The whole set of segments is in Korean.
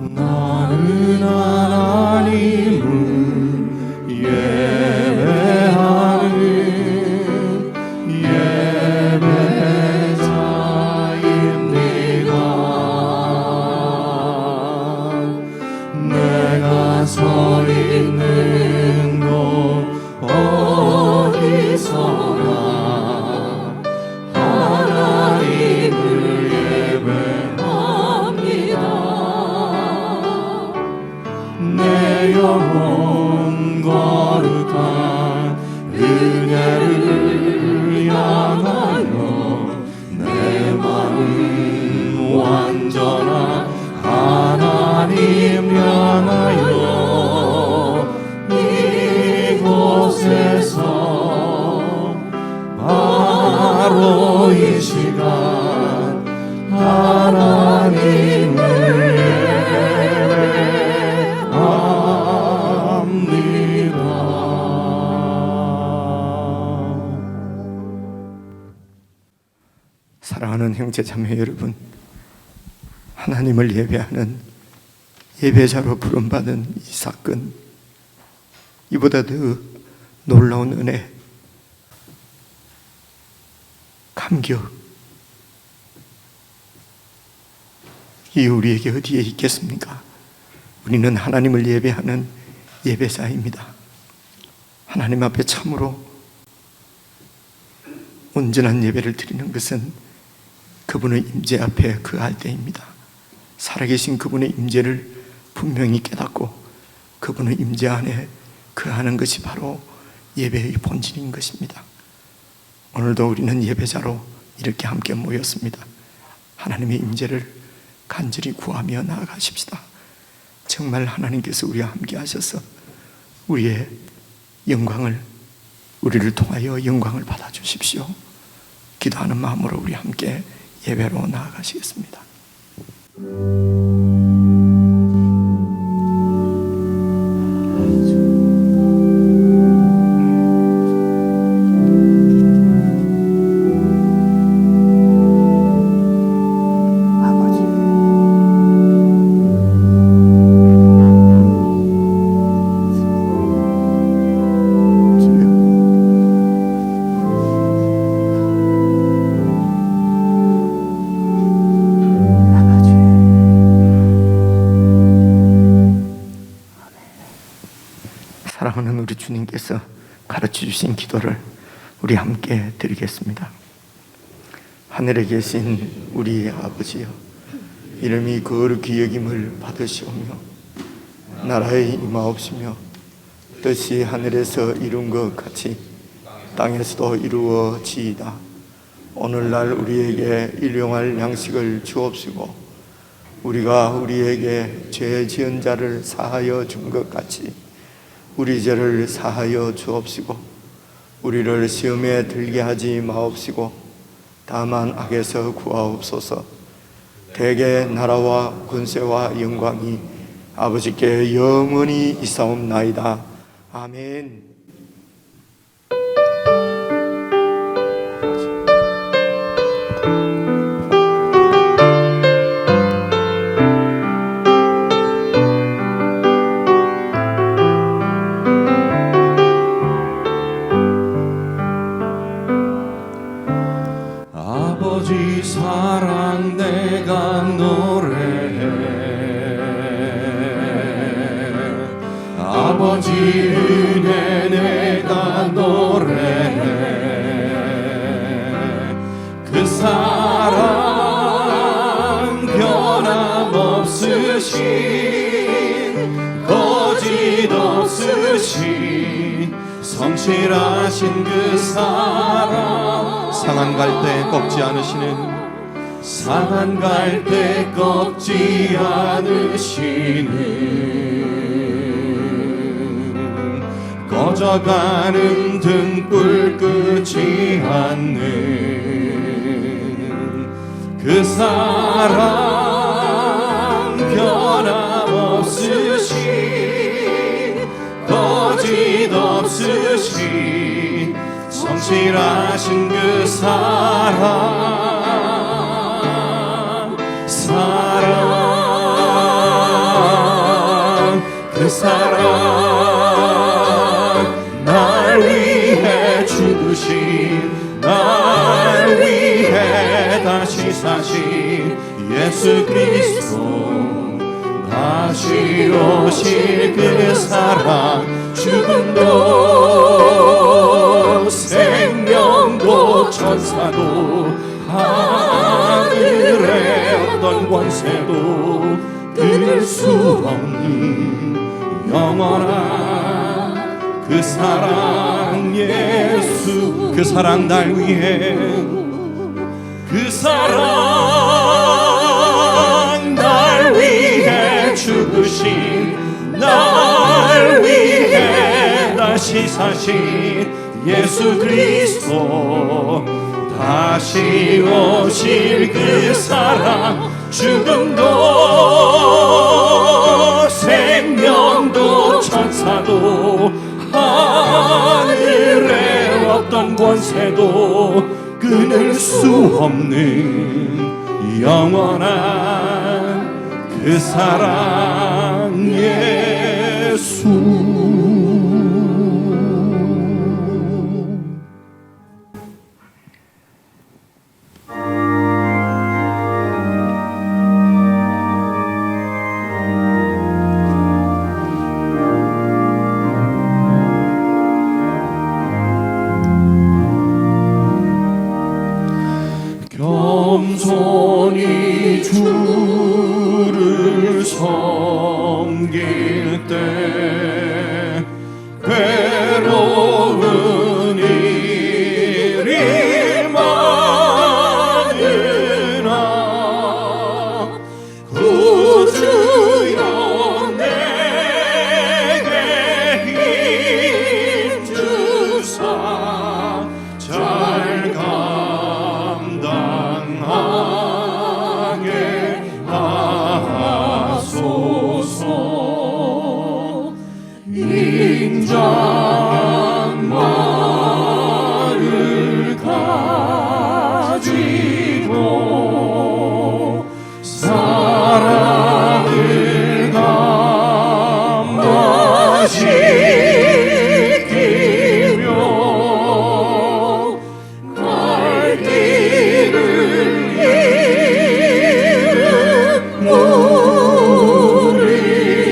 나는 하나님을 예배하는 예배자입니다. 내가 서 있는 곳 어디서나 하나님을 예배합니다. 내 영혼 거룩한 은혜를 향하여 내 마음 완전한 하나님 향하여 이곳에서 바로 이 시간 하나님을 예배합니다. 사랑하는 형제자매 여러분, 하나님을 예배하는 예배자로 부름받은 이 사건, 이보다 더 놀라운 은혜, 감격, 이 우리에게 어디에 있겠습니까? 우리는 하나님을 예배하는 예배자입니다. 하나님 앞에 참으로 온전한 예배를 드리는 것은 그분의 임재 앞에 거할 때입니다. 살아계신 그분의 임재를 분명히 깨닫고 그분의 임재 안에 거하는 것이 바로 예배의 본질인 것입니다. 오늘도 우리는 예배자로 이렇게 함께 모였습니다. 하나님의 임재를 간절히 구하며 나아가십시다. 정말 하나님께서 우리와 함께 하셔서 우리의 영광을, 우리를 통하여 영광을 받아주십시오. 기도하는 마음으로 우리 함께 예배로 나아가시겠습니다. 사랑하는 우리 주님께서 가르쳐 주신 기도를 우리 함께 드리겠습니다. 하늘에 계신 우리 아버지여, 이름이 거룩히 여김을 받으시오며 나라의 임하옵시며 뜻이 하늘에서 이룬 것 같이 땅에서도 이루어지이다. 오늘날 우리에게 일용할 양식을 주옵시고 우리가 우리에게 죄 지은 자를 사하여 준 것 같이 우리 죄를 사하여 주옵시고 우리를 시험에 들게 하지 마옵시고 다만 악에서 구하옵소서. 대개 나라와 권세와 영광이 아버지께 영원히 있사옵나이다. 아멘. 아버지 사랑 내가 노래해, 아버지 은혜 내가 노래해. 그 사랑 변함없으신 거짓 없으신 성실하신 그 사랑, 상한 갈 때 꺾지 않으시는, 상한 갈 때 꺾지 않으시는, 꺼져가는 등불 끄지 않는 그 사랑 변함없으신 거짓 없으신 성실하신 그 사랑, 사랑 그 사랑 날 위해 죽으신 날 위해 다시 사신 예수 그리스도 다시 오실 그 사랑 죽음도 생명도 천사도 하늘의 어떤 권세도 끊을 수 없는 영원한 그 사랑 예수 그 사랑 날 위해 그 사랑 날 위해 죽으신 날 위해 다시 사신 예수 그리스도 다시 오실 그 사랑 죽음도 생명도 천사도 하늘의 어떤 권세도 끊을 수 없는 영원한 그 사랑 예수 겸손히 주를 섬길 때 괴로운 일이 많으나 구주여 내게 힘 주사 잘 감당하게 하소서. 인자말을 가지고 사랑을 감화시키며 갈 길을 잃은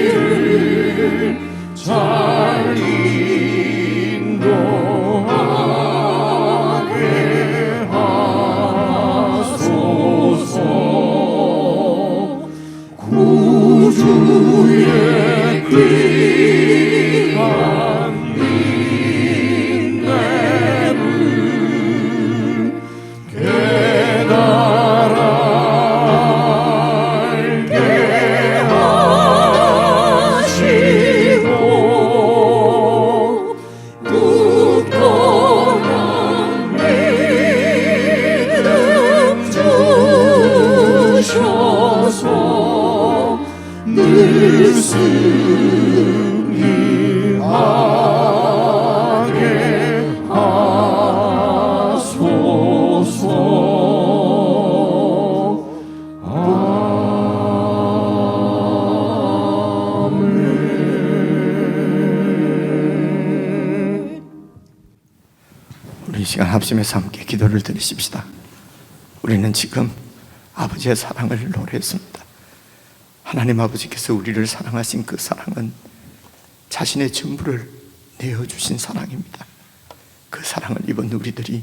우리를 잘 인도하게 하소서. 구주의 귀한 인내를 깨달게 하시고 굳건한 믿음 주셔서 늘 승리하게 하소서. 우리 이 시간 합심해서 함께 기도를 드리십시다. 우리는 지금 아버지의 사랑을 노래했습니다. 하나님 아버지께서 우리를 사랑하신 그 사랑은 자신의 전부를 내어주신 사랑입니다. 그 사랑을 입은 우리들이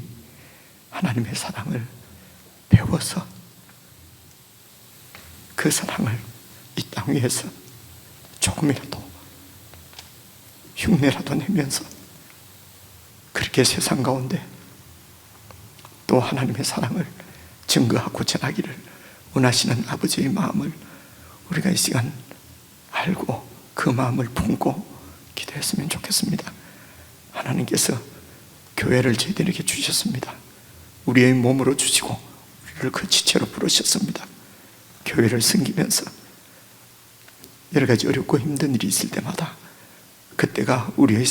하나님의 사랑을 배워서 그 사랑을 이 땅 위에서 조금이라도 흉내라도 내면서 그렇게 세상 가운데 또 하나님의 사랑을 증거하고 전하기를 원하시는 아버지의 마음을 우리가 이 시간 알고 그 마음을 품고 기도했으면 좋겠습니다. 하나님께서 교회를 저희들에게 주셨습니다. 우리의 몸으로 주시고 우리를 그 지체로 부르셨습니다. 교회를 섬기면서 여러 가지 어렵고 힘든 일이 있을 때마다 그때가 우리의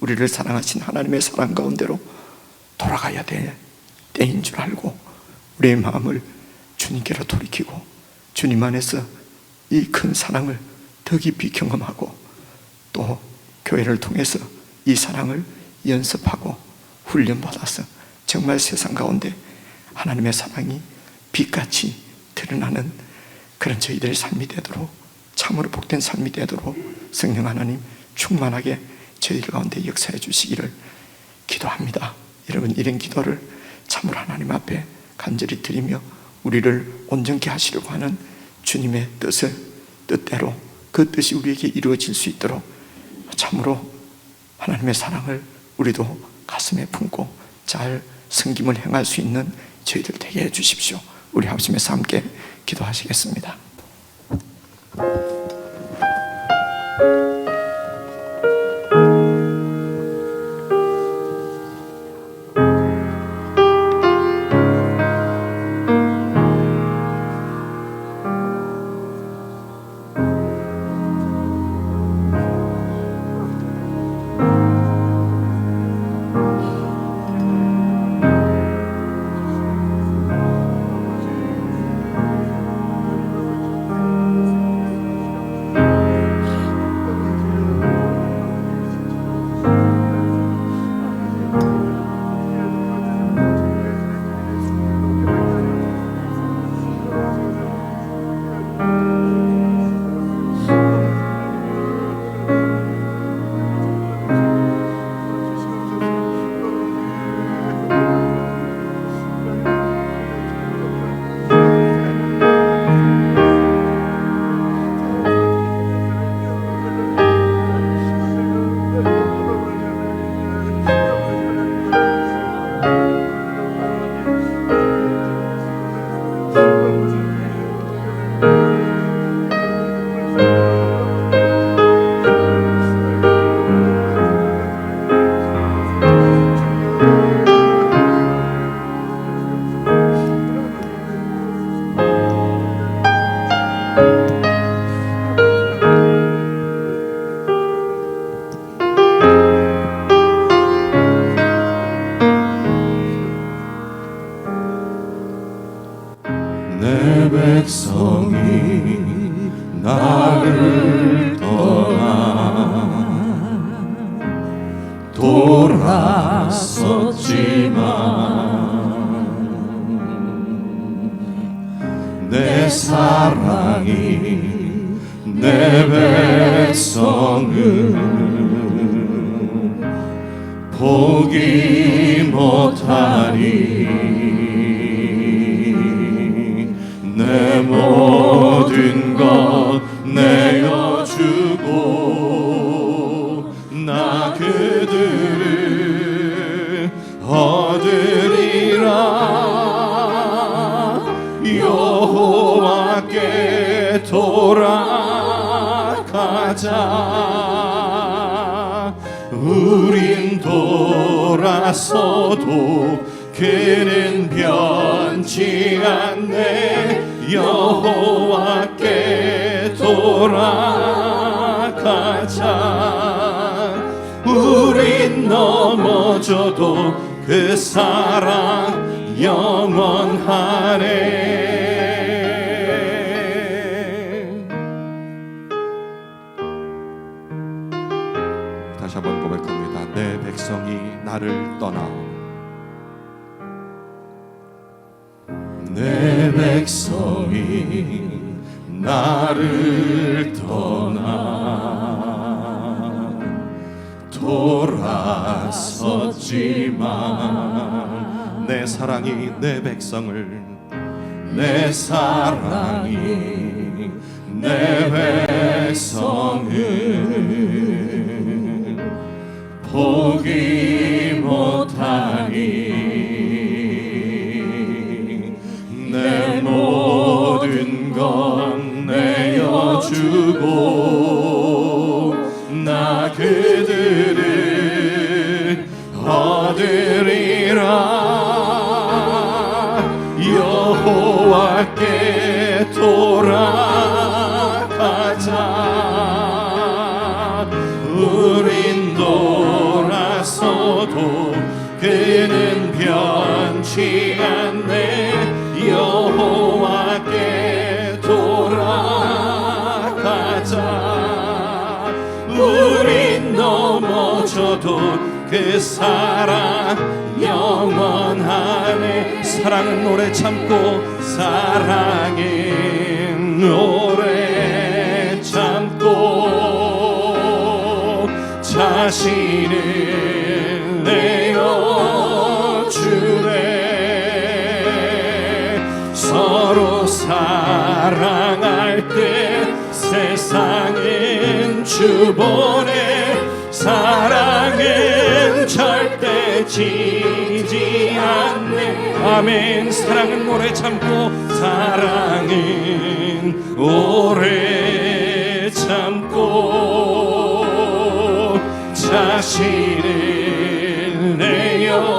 우리를 사랑하신 하나님의 사랑 가운데로 돌아가야 될 때인 줄 알고 우리의 마음을 주님께로 돌이키고 주님 안에서 이 큰 사랑을 더 더 깊이 경험하고 또 교회를 통해서 이 사랑을 연습하고 훈련받아서 정말 세상 가운데 하나님의 사랑이 빛같이 드러나는 그런 저희들의 삶이 되도록, 참으로 복된 삶이 되도록 성령 하나님 충만하게 저희들 가운데 역사해 주시기를 기도합니다. 여러분, 이런 기도를 참으로 하나님 앞에 간절히 드리며 우리를 온전케 하시려고 하는 주님의 뜻대로 그 뜻이 우리에게 이루어질 수 있도록 참으로 하나님의 사랑을 우리도 가슴에 품고 잘 섬김을 행할 수 있는 저희들 되게 해주십시오. 우리 합심해서 함께 기도하시겠습니다. 내 백성이 나를 떠나 돌아섰지만 내 사랑이 내 백성을 포기 못하리. 내 모든 것 내어주고 나 그들을 얻으리라. 여호와께 돌아가자. 우린 돌아서도 그는 변치 않네. 여호와께 돌아가자. 우린 넘어져도 그 사랑 영원하네. 다시 한번 고백합니다. 내 백성이 나를 떠나 내 백성이 나를 떠나 돌아섰지만 내 사랑이 내 백성을 내 사랑이 내 백성을 포기 못하니. 내 모든 것 내어주고 나 그들을 얻으리라. 여호와께 돌아가자. 우린 돌아서도 그는 변치 않네. 여호와께 돌아가자. 넘어져도 그 사랑 영원하네. 사랑은 오래 참고, 사랑은 오래 참고, 자신을 내어주네. 서로 사랑할 때 세상은 주보네. 사랑은 절대 지지 않네. 아멘. 사랑은 오래 참고, 사랑은 오래 참고, 자신을 내어주네.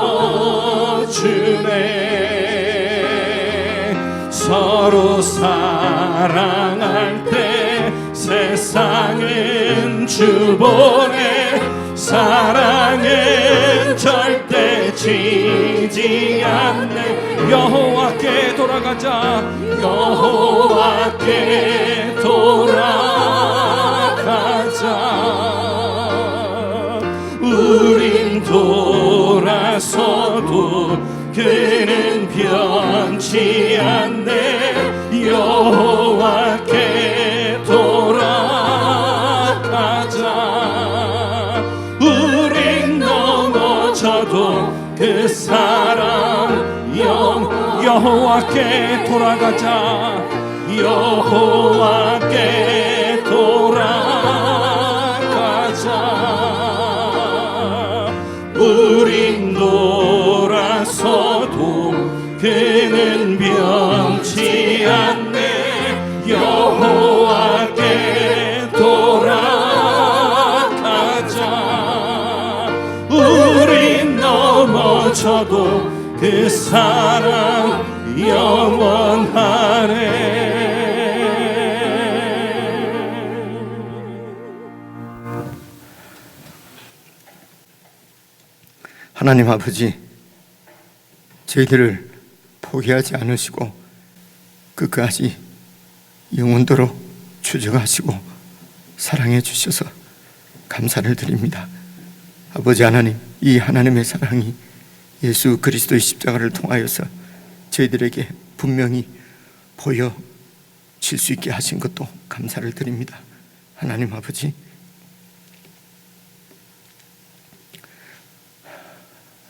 서로 사랑할 때 세상은 주보네. 사랑은 절대 지지 않네. 여호와께 돌아가자. 여호와께 돌아가자. 우린 돌아서도 그는 변치 않네. 여호와께 돌아가자. 우린 넘어져도 그 사랑 여호와께 돌아가자. 여호와께 돌아가자. 우린 돌아서도 그는 변치 않네. 여호와께 돌아가자. 우린 넘어져도 그 사랑 영원하네. 하나님 아버지, 저희들을 포기하지 않으시고 끝까지 영원토록 추적하시고 사랑해 주셔서 감사를 드립니다. 아버지 하나님, 이 하나님의 사랑이 예수 그리스도의 십자가를 통하여서 저희들에게 분명히 보여질 수 있게 하신 것도 감사를 드립니다. 하나님 아버지,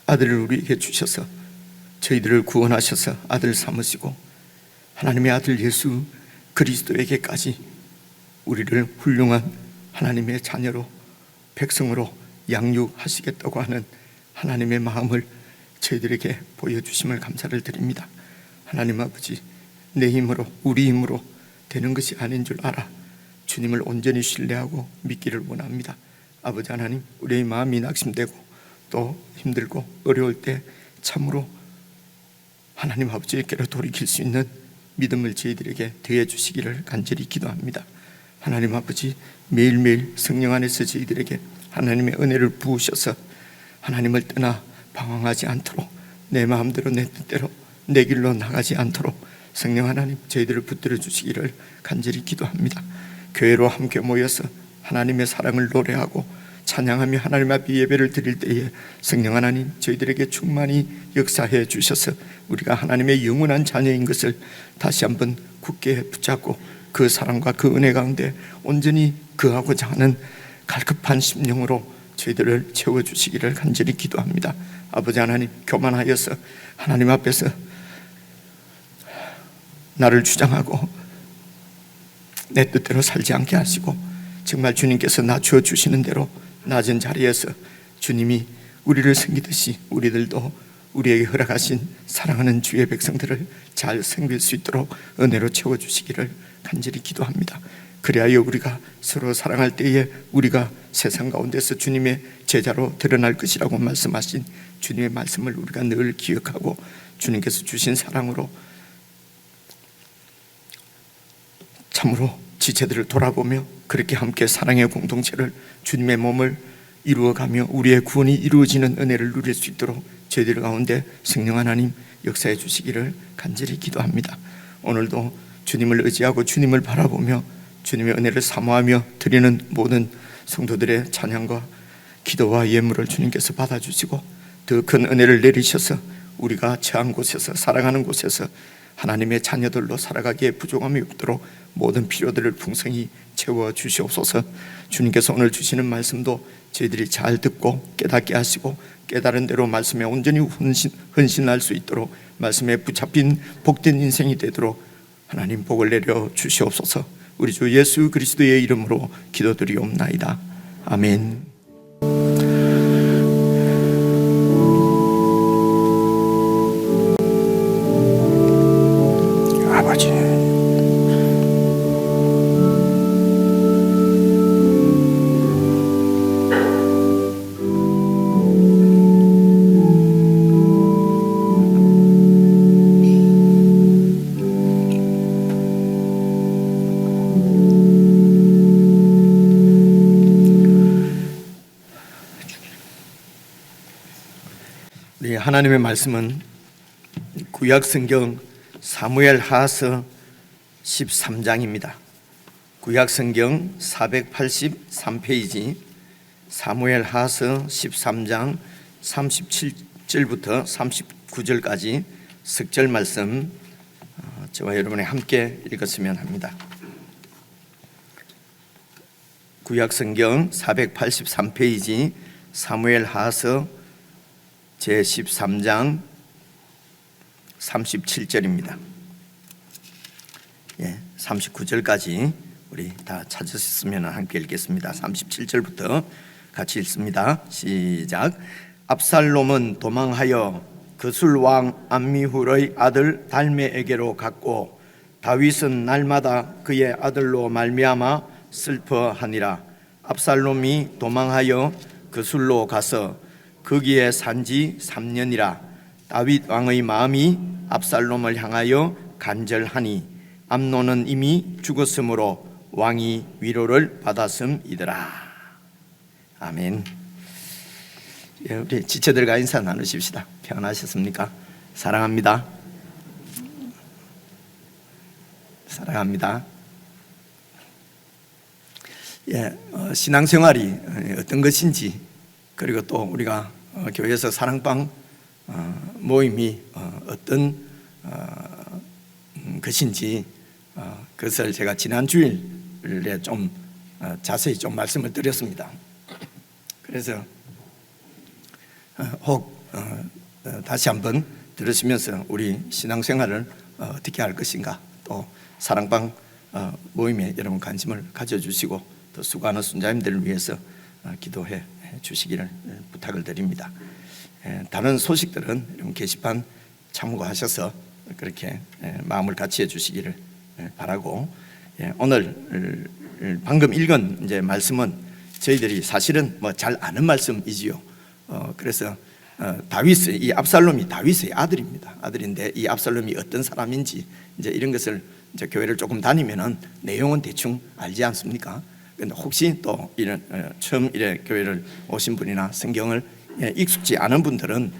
아들을 우리에게 주셔서 저희들을 구원하셔서 아들 삼으시고 하나님의 아들 예수 그리스도에게까지 우리를 훌륭한 하나님의 자녀로, 백성으로 양육하시겠다고 하는 하나님의 마음을 저희들에게 보여주심을 감사를 드립니다. 하나님 아버지, 내 힘으로, 우리 힘으로 되는 것이 아닌 줄 알아 주님을 온전히 신뢰하고 믿기를 원합니다. 아버지 하나님, 우리의 마음이 낙심되고 또 힘들고 어려울 때 참으로 하나님 아버지께로 돌이킬 수 있는 믿음을 저희들에게 더해 주시기를 간절히 기도합니다. 하나님 아버지, 매일매일 성령 안에서 저희들에게 하나님의 은혜를 부으셔서 하나님을 떠나 방황하지 않도록, 내 마음대로 내 뜻대로 내 길로 나가지 않도록 성령 하나님 저희들을 붙들어 주시기를 간절히 기도합니다. 교회로 함께 모여서 하나님의 사랑을 노래하고 찬양하며 하나님 앞에 예배를 드릴 때에 성령 하나님 저희들에게 충만히 역사해 주셔서 우리가 하나님의 영원한 자녀인 것을 다시 한번 굳게 붙잡고 그 사랑과 그 은혜 가운데 온전히 거하고자 하는 갈급한 심령으로 저희들을 채워주시기를 간절히 기도합니다. 아버지 하나님, 교만하여서 하나님 앞에서 나를 주장하고 내 뜻대로 살지 않게 하시고 정말 주님께서 낮추어 주시는 대로 낮은 자리에서 주님이 우리를 섬기듯이 우리들도 우리에게 허락하신 사랑하는 주의 백성들을 잘 섬길 수 있도록 은혜로 채워주시기를 간절히 기도합니다. 그리하여 우리가 서로 사랑할 때에 우리가 세상 가운데서 주님의 제자로 드러날 것이라고 말씀하신 주님의 말씀을 우리가 늘 기억하고 주님께서 주신 사랑으로 참으로 지체들을 돌아보며 그렇게 함께 사랑의 공동체를, 주님의 몸을 이루어가며 우리의 구원이 이루어지는 은혜를 누릴 수 있도록 저희들 가운데 성령 하나님 역사해 주시기를 간절히 기도합니다. 오늘도 주님을 의지하고 주님을 바라보며 주님의 은혜를 사모하며 드리는 모든 성도들의 찬양과 기도와 예물을 주님께서 받아주시고 더 큰 은혜를 내리셔서 우리가 처한 곳에서, 사랑하는 곳에서 하나님의 자녀들로 살아가기에 부족함이 없도록 모든 필요들을 풍성히 채워주시옵소서. 주님께서 오늘 주시는 말씀도 저희들이 잘 듣고 깨닫게 하시고 깨달은 대로 말씀에 온전히 헌신할 수 있도록, 말씀에 붙잡힌 복된 인생이 되도록 하나님 복을 내려 주시옵소서. 우리 주 예수 그리스도의 이름으로 기도드리옵나이다. 아멘. 아버지, 우리 하나님의 말씀은 구약성경 사무엘하서 13장입니다. 구약성경 483페이지 사무엘하서 13장 37절부터 39절까지 석절 말씀 저와 여러분이 함께 읽었으면 합니다. 구약성경 483페이지 사무엘하서 제13장 37절입니다. 39절까지 우리 다 찾으셨으면 함께 읽겠습니다. 37절부터 같이 읽습니다. 시작. 압살롬은 도망하여 그술 왕 암미훌의 아들 달메에게로 갔고 다윗은 날마다 그의 아들로 말미암아 슬퍼하니라. 압살롬이 도망하여 그술로 가서 거기에 산지 3년이라. 다윗 왕의 마음이 압살롬을 향하여 간절하니 암논은 이미 죽었으므로 왕이 위로를 받았음이더라. 아멘. 우리 지체들과 인사 나누십시다. 평안하셨습니까? 사랑합니다. 사랑합니다. 신앙생활이 어떤 것인지, 그리고 또 우리가 교회에서 사랑방 모임이 어떤 것인지, 그것을 제가 지난 주일에 좀 자세히 좀 말씀을 드렸습니다. 그래서 혹 다시 한번 들으시면서 우리 신앙생활을 어떻게 할 것인가, 또 사랑방 모임에 여러분 관심을 가져주시고 또 수고하는 순자님들을 위해서 기도해 주시기를 부탁을 드립니다. 다른 소식들은 여러분 게시판 참고하셔서 그렇게 마음을 같이 해주시기를 바라고, 오늘 방금 읽은 이제 말씀은 저희들이 사실은 뭐 잘 아는 말씀이지요. 그래서 다윗의, 이 압살롬이 다윗의 아들인데 이 압살롬이 어떤 사람인지 이제 이런 것을 이제 교회를 조금 다니면은 내용은 대충 알지 않습니까? 근데 혹시 또 이런 처음 이래 교회를 오신 분이나 성경을 익숙지 않은 분들은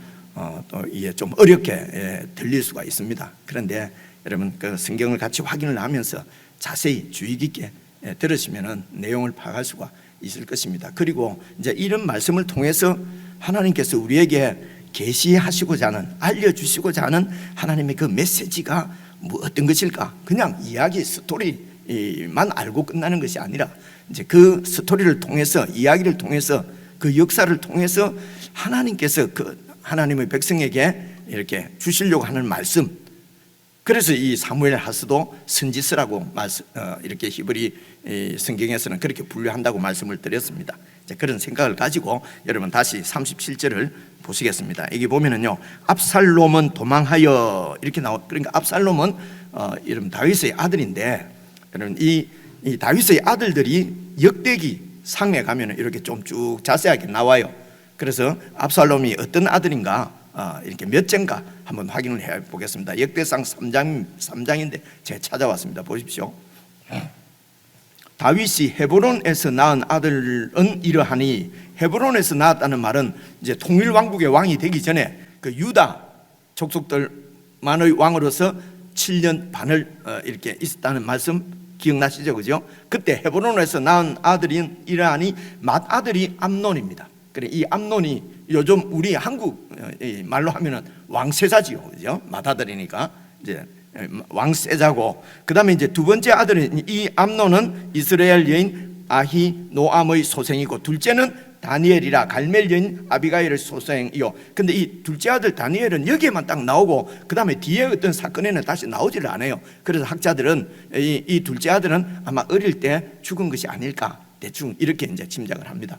또 이게 좀 어렵게 들릴 수가 있습니다. 그런데 여러분 그 성경을 같이 확인을 하면서 자세히 주의 깊게 들으시면은 내용을 파악할 수가 있을 것입니다. 그리고 이제 이런 말씀을 통해서 하나님께서 우리에게 계시하시고자 하는, 알려주시고자 하는 하나님의 그 메시지가 뭐 어떤 것일까? 그냥 이야기 스토리만 알고 끝나는 것이 아니라 이제 그 스토리를 통해서, 이야기를 통해서, 그 역사를 통해서 하나님께서 그 하나님의 백성에게 이렇게 주시려고 하는 말씀. 그래서 이 사무엘하서도 선지서라고 이렇게 히브리 성경에서는 그렇게 분류한다고 말씀을 드렸습니다. 이제 그런 생각을 가지고 여러분 다시 37절을 보시겠습니다. 여기 보면은요, 압살롬은 도망하여 이렇게 그러니까 압살롬은 여러분 다윗의 아들인데, 여러분 이 다윗의 아들들이 역대기 상에 가면은 이렇게 좀 쭉 자세하게 나와요. 그래서 압살롬이 어떤 아들인가, 이렇게 몇 째인가 한번 확인을 해 보겠습니다. 역대상 3장인데 제가 찾아왔습니다. 보십시오. 다윗이 헤브론에서 낳은 아들은 이러하니, 헤브론에서 낳았다는 말은 이제 통일 왕국의 왕이 되기 전에 그 유다 족속들만의 왕으로서 7년 반을 이렇게 있었다는 말씀 기억나시죠? 그죠? 그때 헤브론에서 낳은 아들인 이러하니 맏아들이 암논입니다. 그래 이 암논이 요즘 우리 한국 말로 하면은 왕세자지요, 그죠? 맏아들이니까 이제 왕세자고, 그다음에 이제 두 번째 아들은 이 암논은 이스라엘 여인 아히노암의 소생이고, 둘째는 다니엘이라 갈멜 여인 아비가일의 소생이요. 근데 이 둘째 아들 다니엘은 여기에만 딱 나오고 그 다음에 뒤에 어떤 사건에는 다시 나오지를 않아요. 그래서 학자들은 이 둘째 아들은 아마 어릴 때 죽은 것이 아닐까, 대충 이렇게 이제 짐작을 합니다.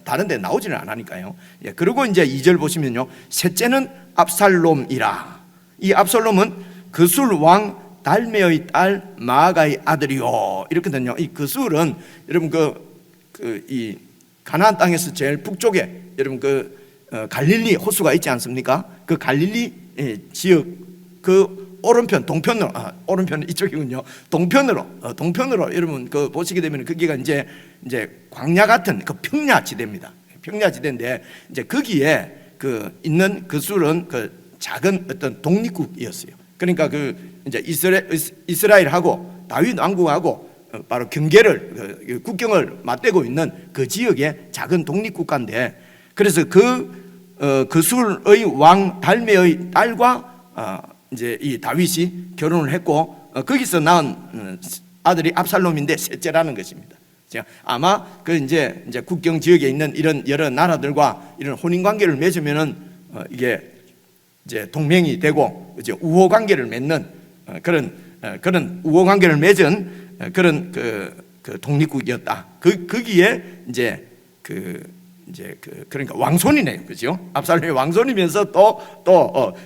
다른 데 나오지는 않으니까요. 예, 그리고 이제 2절 보시면요, 셋째는 압살롬이라. 이 압살롬은 그술 왕 달메의 딸 마아가의 아들이요. 이렇거든요. 이 그술은 여러분 이 가나안 땅에서 제일 북쪽에 여러분 갈릴리 호수가 있지 않습니까? 그 갈릴리 지역 그 오른편 동편으로, 오른편은 이쪽이군요. 동편으로 여러분 보시게 되면 거기가 이제 광야 같은 그 평야지대입니다. 평야지대인데 이제 거기에 있는 그 술은 작은 어떤 독립국이었어요. 그러니까 이제 이스라엘하고 다윗 왕국하고 바로 경계를 국경을 맞대고 있는 그 지역의 작은 독립국가인데, 그래서 그술의 왕 달메의 딸과 이제 이 다윗이 결혼을 했고, 거기서 낳은 아들이 압살롬인데 셋째라는 것입니다. 아마 이제 국경 지역에 있는 이런 여러 나라들과 이런 혼인 관계를 맺으면은 이게 이제 동맹이 되고 이제 우호 관계를 맺는 그런 우호 관계를 맺은 그런 독립국이었다. 거기에 그러니까 왕손이네요, 그죠? 압살롬이 왕손이면서 또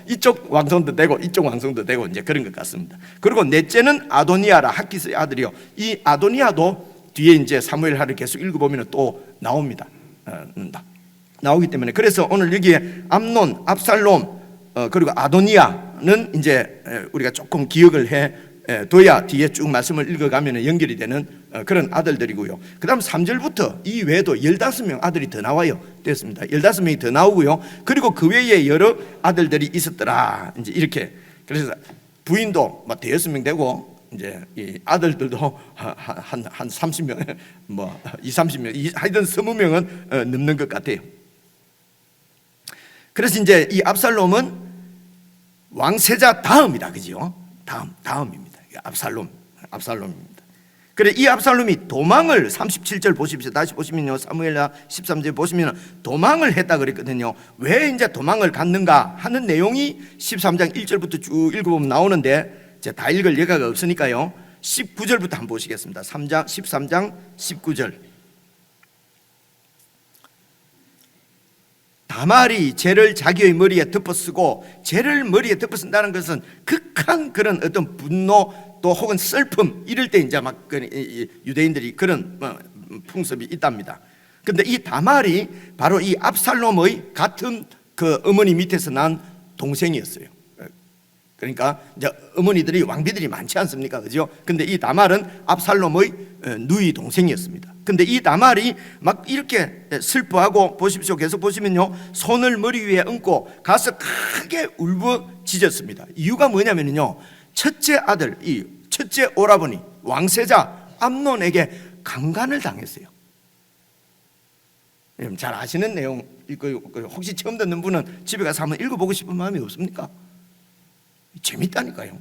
이쪽 왕손도 되고 이쪽 왕손도 되고 이제 그런 것 같습니다. 그리고 넷째는 아도니아라, 학기스의 아들이요. 이 아도니아도 뒤에 이제 사무엘하를 계속 읽어보면 또 나옵니다. 나오기 때문에, 그래서 오늘 여기에 암논, 압살롬, 그리고 아도니아는 이제 우리가 조금 기억을 해 둬야 뒤에 쭉 말씀을 읽어가면 연결이 되는 그런 아들들이고요. 그 다음 3절부터 이 외에도 15명 아들이 더 나와요. 됐습니다. 15명이 더 나오고요. 그리고 그 외에 여러 아들들이 있었더라. 이제 이렇게. 그래서 부인도 막 대여섯 명 되고, 이제 이 아들들도 한 30명, 뭐 30명, 하여튼 20명은 넘는 것 같아요. 그래서 이제 이 압살롬은 왕세자 다음이다, 그죠? 다음입니다. 압살롬입니다. 그래 이 압살롬이 도망을 37절 보십시오. 다시 보시면요, 사무엘하 13절 보시면 도망을 했다 그랬거든요. 왜 이제 도망을 갔는가 하는 내용이 13장 1절부터 쭉 읽어보면 나오는데, 제가 다 읽을 여가가 없으니까요, 19절부터 한번 보시겠습니다. 13장 19절. 다말이 죄를 자기의 머리에 덮어쓰고, 죄를 머리에 덮어쓴다는 것은 극한 그런 어떤 분노 또 혹은 슬픔, 이럴 때 이제 막 유대인들이 그런 풍습이 있답니다. 그런데 이 다말이 바로 이 압살롬의 같은 그 어머니 밑에서 난 동생이었어요. 그러니까 이제 어머니들이 왕비들이 많지 않습니까, 그죠? 근데 이 다말은 압살롬의 누이 동생이었습니다. 근데 이 다말이 막 이렇게 슬퍼하고, 보십시오, 계속 보시면요, 손을 머리 위에 얹고 가서 크게 울부짖었습니다. 이유가 뭐냐면요, 첫째 아들, 이 첫째 오라버니 왕세자 암논에게 강간을 당했어요. 잘 아시는 내용, 혹시 처음 듣는 분은 집에 가서 한번 읽어보고 싶은 마음이 없습니까? 재밌다니까요,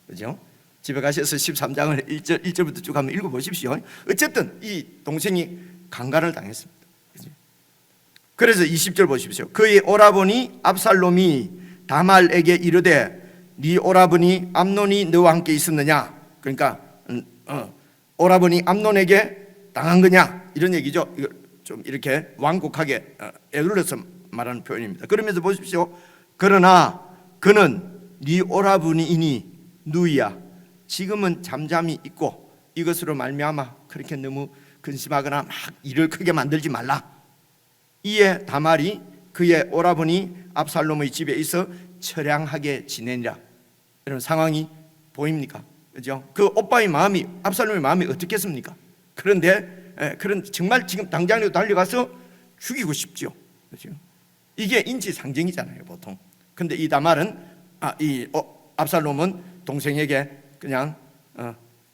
그죠? 집에 가셔서 13장을 1절부터 쭉 한번 읽어보십시오. 어쨌든 이 동생이 강간을 당했습니다. 그죠? 그래서 20절 보십시오. 그의 오라버니 압살롬이 다말에게 이르되 네 오라버니 암논이 너와 함께 있었느냐? 그러니까 오라버니 암논에게 당한 거냐, 이런 얘기죠. 이거 좀 이렇게 완곡하게 에둘러서 말하는 표현입니다. 그러면서 보십시오. 그러나 그는 네 오라버니이니 누이야, 지금은 잠잠히 있고 이것으로 말미암아 그렇게 너무 근심하거나 막 일을 크게 만들지 말라. 이에 다말이 그의 오라버니 압살롬의 집에 있어 처량하게 지내니라. 이런 상황이 보입니까? 그죠? 그 오빠의 마음이, 압살롬의 마음이 어떻겠습니까? 그런데 그런 정말 지금 당장이라도 달려가서 죽이고 싶죠. 그죠? 이게 인지상정이잖아요, 보통. 근데 이 다말은 압살롬은 동생에게 그냥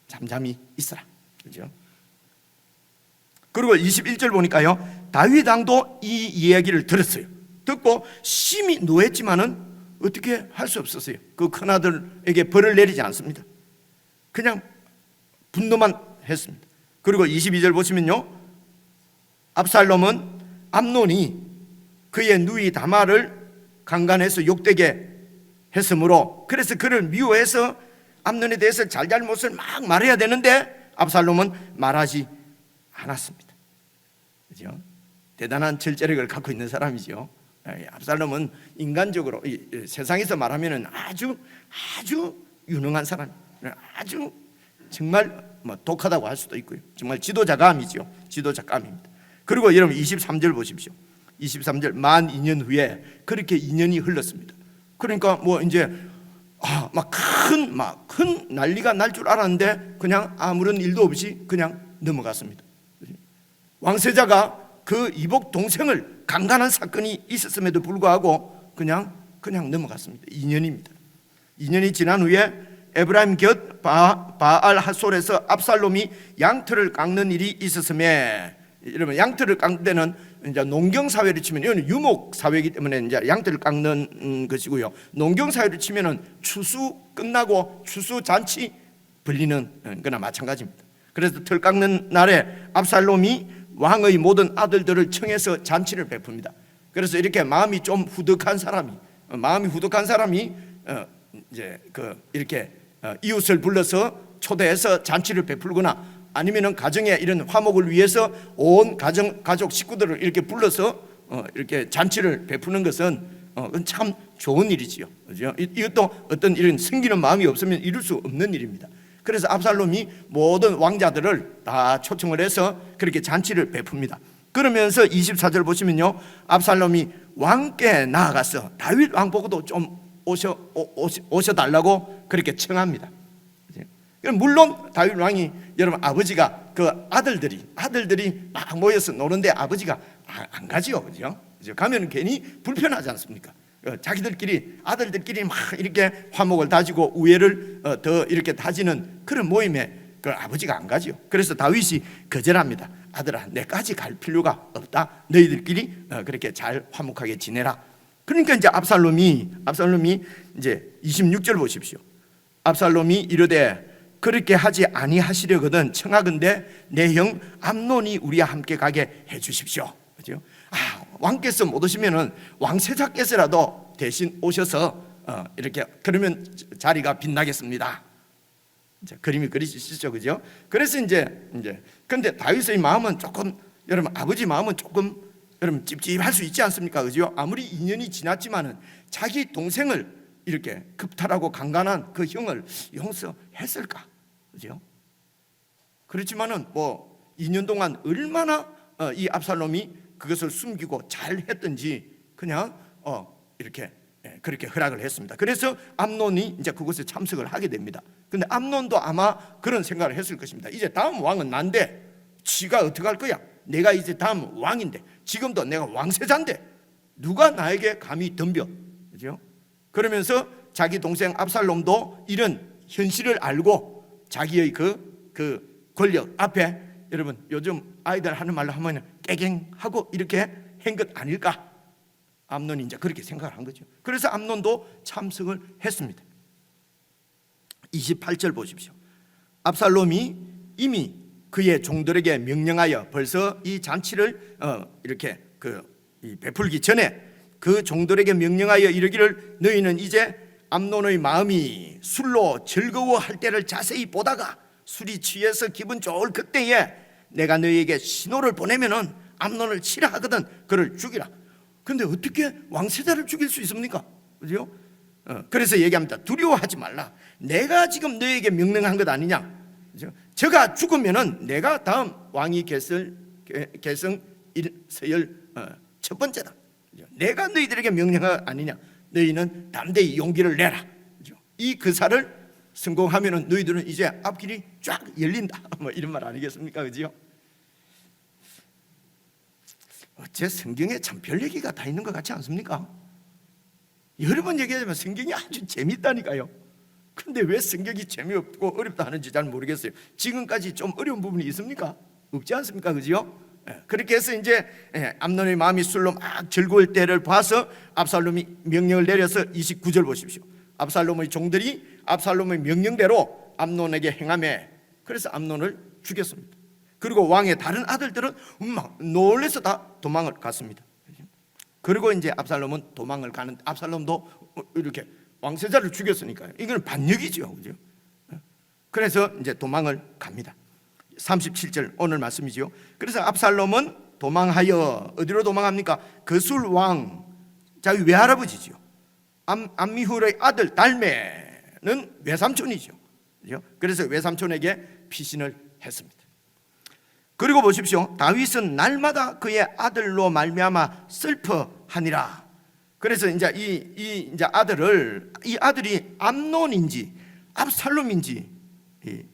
잠잠히 있어라, 그죠? 그리고 21절 보니까요, 다윗 왕도 이 이야기를 들었어요. 듣고 심히 노했지만은 어떻게 할 수 없었어요. 그 큰아들에게 벌을 내리지 않습니다. 그냥 분노만 했습니다. 그리고 22절 보시면요, 압살롬은 암논이 그의 누이 다말을 강간해서 욕되게 했으므로, 그래서 그를 미워해서 암논에 대해서 잘잘못을 막 말해야 되는데 압살롬은 말하지 않았습니다. 그죠? 대단한 절제력을 갖고 있는 사람이죠. 압살롬은 인간적으로 세상에서 말하면 아주 유능한 사람, 아주 정말 독하다고 할 수도 있고요. 정말 지도자감이죠. 지도자감입니다. 그리고 여러분 23절 보십시오. 23절, 만 2년 후에 그렇게 2년이 흘렀습니다. 그러니까 뭐 이제 큰 난리가 날 줄 알았는데 그냥 아무런 일도 없이 그냥 넘어갔습니다. 왕세자가 그 이복 동생을 강간한 사건이 있었음에도 불구하고 그냥 넘어갔습니다. 2년입니다. 2년이 지난 후에 에브라임 곁 바알 핫솔에서 압살롬이 양털을 깎는 일이 있었음에, 여러분 양털을 깎는 데는 이제 농경 사회를 치면, 이거는 유목 사회이기 때문에 이제 양털을 깎는 것이고요. 농경 사회를 치면은 추수 끝나고 추수 잔치 벌리는 거나 마찬가지입니다. 그래서 털 깎는 날에 압살롬이 왕의 모든 아들들을 청해서 잔치를 베풉니다. 그래서 이렇게 마음이 후덕한 사람이 이제 이렇게 이웃을 불러서 초대해서 잔치를 베풀거나, 아니면은 가정에 이런 화목을 위해서 온 가족 식구들을 이렇게 불러서 이렇게 잔치를 베푸는 것은 그건 참 좋은 일이지요. 그죠? 이것도 어떤 이런 섬기는 마음이 없으면 이룰 수 없는 일입니다. 그래서 압살롬이 모든 왕자들을 다 초청을 해서 그렇게 잔치를 베풉니다. 그러면서 24절 보시면요, 압살롬이 왕께 나아가서 다윗 왕 보고도 좀 오셔달라고 그렇게 청합니다. 물론 다윗 왕이, 여러분 아버지가 그 아들들이 막 모여서 노는데 아버지가 안 가지요, 그죠? 가면 괜히 불편하지 않습니까? 아들들끼리 막 이렇게 화목을 다지고 우애를 더 이렇게 다지는 그런 모임에 그 아버지가 안 가지요. 그래서 다윗이 거절합니다. 아들아, 내까지 갈 필요가 없다. 너희들끼리 그렇게 잘 화목하게 지내라. 그러니까 이제 압살롬이 이제 26절 보십시오. 압살롬이 이르되 그렇게 하지 아니하시려거든 청하건대 내 형 암논이 우리와 함께 가게 해 주십시오. 그죠? 왕께서 못 오시면은 왕세자께서라도 대신 오셔서 이렇게, 그러면 자리가 빛나겠습니다. 이제 그림이 그리시죠, 그죠? 그래서 이제 근데 다윗의 마음은 조금, 여러분 아버지 마음은 조금 여러분 찝찝할 수 있지 않습니까, 그죠? 아무리 2년이 지났지만은 자기 동생을 이렇게 급탈하고 강간한 그 형을 용서했을까, 그죠? 그렇지만은 뭐 2년 동안 얼마나 이 압살롬이 그것을 숨기고 잘 했던지 그냥 이렇게 그렇게 허락을 했습니다. 그래서 암논이 이제 그곳에 참석을 하게 됩니다. 근데 암논도 아마 그런 생각을 했을 것입니다. 이제 다음 왕은 난데 지가 어떻게 할 거야? 내가 이제 다음 왕인데, 지금도 내가 왕세자인데 누가 나에게 감히 덤벼, 그죠? 그러면서 자기 동생 압살롬도 이런 현실을 알고 자기의 그 권력 앞에, 여러분 요즘 아이들 하는 말로 하면 깨갱하고 이렇게 한 것 아닐까? 암논이 이제 그렇게 생각을 한 거죠. 그래서 암논도 참석을 했습니다. 28절 보십시오. 압살롬이 이미 그의 종들에게 명령하여 벌써 이 잔치를 이렇게 베풀기 전에 그 종들에게 명령하여 이르기를 너희는 이제 암논의 마음이 술로 즐거워할 때를 자세히 보다가 술이 취해서 기분 좋을 그때에 내가 너희에게 신호를 보내면은 암논을 치라 하거든 그를 죽이라. 근데 어떻게 왕세자를 죽일 수 있습니까? 그죠? 그래서 얘기합니다. 두려워하지 말라. 내가 지금 너에게 명령한 것 아니냐? 그죠? 저가 죽으면은 내가 다음 왕이 계승 서열 첫 번째다. 그죠? 내가 너희들에게 명령한 것 아니냐? 너희는 담대히 용기를 내라. 그죠? 이 그사를 성공하면은 너희들은 이제 앞길이 쫙 열린다. 뭐 이런 말 아니겠습니까? 그죠? 어째 성경에 참 별 얘기가 다 있는 것 같지 않습니까? 여러 번 얘기하지만 성경이 아주 재밌다니까요. 근데 왜 성경이 재미없고 어렵다 하는지 잘 모르겠어요. 지금까지 좀 어려운 부분이 있습니까? 없지 않습니까? 그죠? 그렇게 해서 이제 암논의 마음이 술로 막 즐거울 때를 봐서 압살롬이 명령을 내려서 29절 보십시오. 압살롬의 종들이 압살롬의 명령대로 암논에게 행하매 그래서 암논을 죽였습니다. 그리고 왕의 다른 아들들은 막 놀래서 다 도망을 갔습니다. 그리고 이제 압살롬은 도망을 가는, 압살롬도 이렇게 왕세자를 죽였으니까요. 이건 반역이죠, 그죠? 그래서 이제 도망을 갑니다. 37절 오늘 말씀이죠. 그래서 압살롬은 도망하여 어디로 도망합니까? 거술 왕 자기 외할아버지죠. 암미훌의 아들 달메는 외삼촌이죠. 그죠? 그래서 외삼촌에게 피신을 했습니다. 그리고 보십시오. 다윗은 날마다 그의 아들로 말미암아 슬퍼하니라. 그래서 이제 이 아들이 암논인지 압살롬인지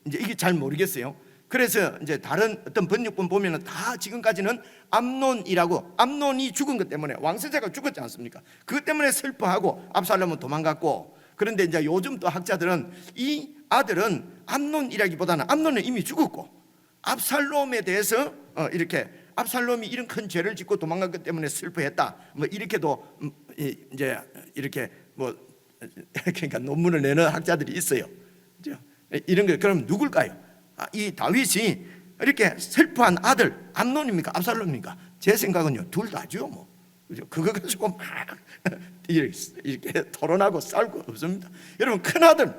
이제 이게 잘 모르겠어요. 그래서 이제 다른 어떤 번역본 보면은 다 지금까지는 암논이라고, 암논이 죽은 것 때문에 왕세자가 죽었지 않습니까? 그것 때문에 슬퍼하고 압살롬은 도망갔고, 그런데 이제 요즘 또 학자들은 이 아들은 암논이라기보다는 암논은 이미 죽었고 압살롬에 대해서 이렇게 압살롬이 이런 큰 죄를 짓고 도망간 것 때문에 슬퍼했다. 뭐 이렇게도 이제 이렇게 뭐 그러니까 논문을 내는 학자들이 있어요. 이런 거 그럼 누굴까요? 이 다윗이 이렇게 슬퍼한 아들 암논입니까? 압살롬입니까? 제 생각은요 둘 다죠. 뭐 그거 가지고 막 이렇게 토론하고 싸울 거 없습니다. 여러분 큰아들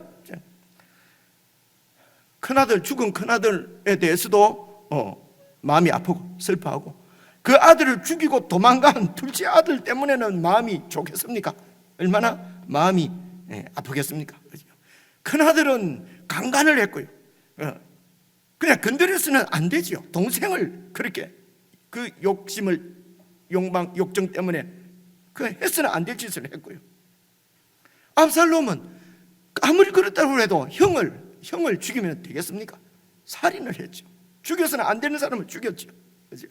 죽은 큰아들에 대해서도 마음이 아프고 슬퍼하고 그 아들을 죽이고 도망간 둘째 아들 때문에는 마음이 좋겠습니까? 얼마나 마음이 아프겠습니까? 큰아들은 강간을 했고요. 그냥 건드려서는 안 되지요. 동생을 그렇게 그 욕심을 욕정 때문에 그 해서는 안 될 짓을 했고요. 압살롬은 아무리 그렇다고 해도 형을 죽이면 되겠습니까? 살인을 했죠. 죽여서는 안 되는 사람을 죽였죠. 그죠?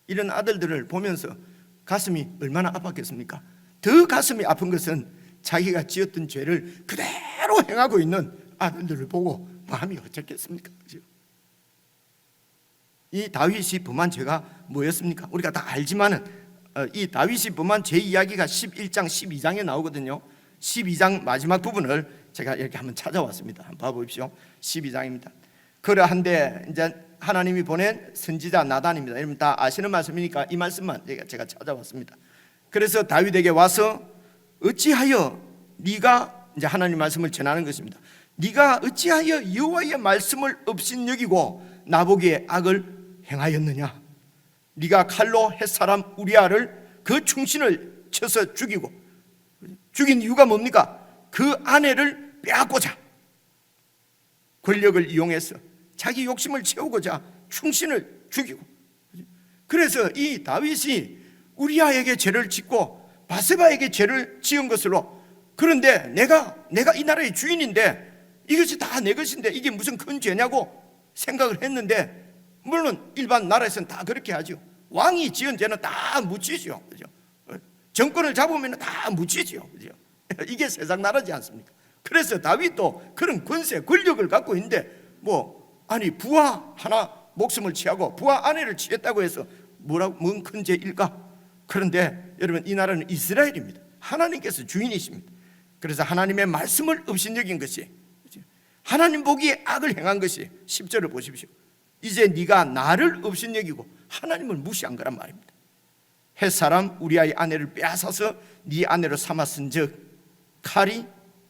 이런 아들들을 보면서 가슴이 얼마나 아팠겠습니까? 더 가슴이 아픈 것은 자기가 지었던 죄를 그대로 행하고 있는 아들들을 보고 마음이 어쩌겠습니까? 그죠? 이 다윗이 범한 죄가 뭐였습니까? 우리가 다 알지만은 이 다윗이 범한 죄 이야기가 11장 12장에 나오거든요. 12장 마지막 부분을 제가 이렇게 한번 찾아왔습니다. 한번 봐보십시오. 12장입니다. 그러한데 이제 하나님이 보낸 선지자 나단입니다. 여러분 다 아시는 말씀이니까 이 말씀만 제가 찾아왔습니다. 그래서 다윗에게 와서 어찌하여 네가 이제 하나님 말씀을 전하는 것입니다. 네가 어찌하여 여호와의 말씀을 업신여기고 나보기에 악을 행하였느냐? 네가 칼로 햇사람 우리아를 그 충신을 쳐서 죽이고, 죽인 이유가 뭡니까? 그 아내를 빼앗고자 권력을 이용해서 자기 욕심을 채우고자 충신을 죽이고. 그래서 이 다윗이 우리아에게 죄를 짓고 바세바에게 죄를 지은 것으로, 그런데 내가 이 나라의 주인인데 이것이 다 내 것인데 이게 무슨 큰 죄냐고 생각을 했는데, 물론 일반 나라에서는 다 그렇게 하죠. 왕이 지은 죄는 다 묻히죠. 그죠? 정권을 잡으면 다 묻히죠. 그죠? 이게 세상 나라지 않습니까? 그래서 다윗도 그런 권세, 권력을 갖고 있는데 부하 하나 목숨을 취하고 부하 아내를 취했다고 해서 뭔 큰 죄일까? 그런데 여러분 이 나라는 이스라엘입니다. 하나님께서 주인이십니다. 그래서 하나님의 말씀을 업신여긴 것이, 하나님 보기에 악을 행한 것이 10절을 보십시오. 이제 네가 나를 업신여기고 하나님을 무시한 거란 말입니다. 햇사람 우리아의 아내를 빼앗아서 네 아내로 삼았은즉 칼이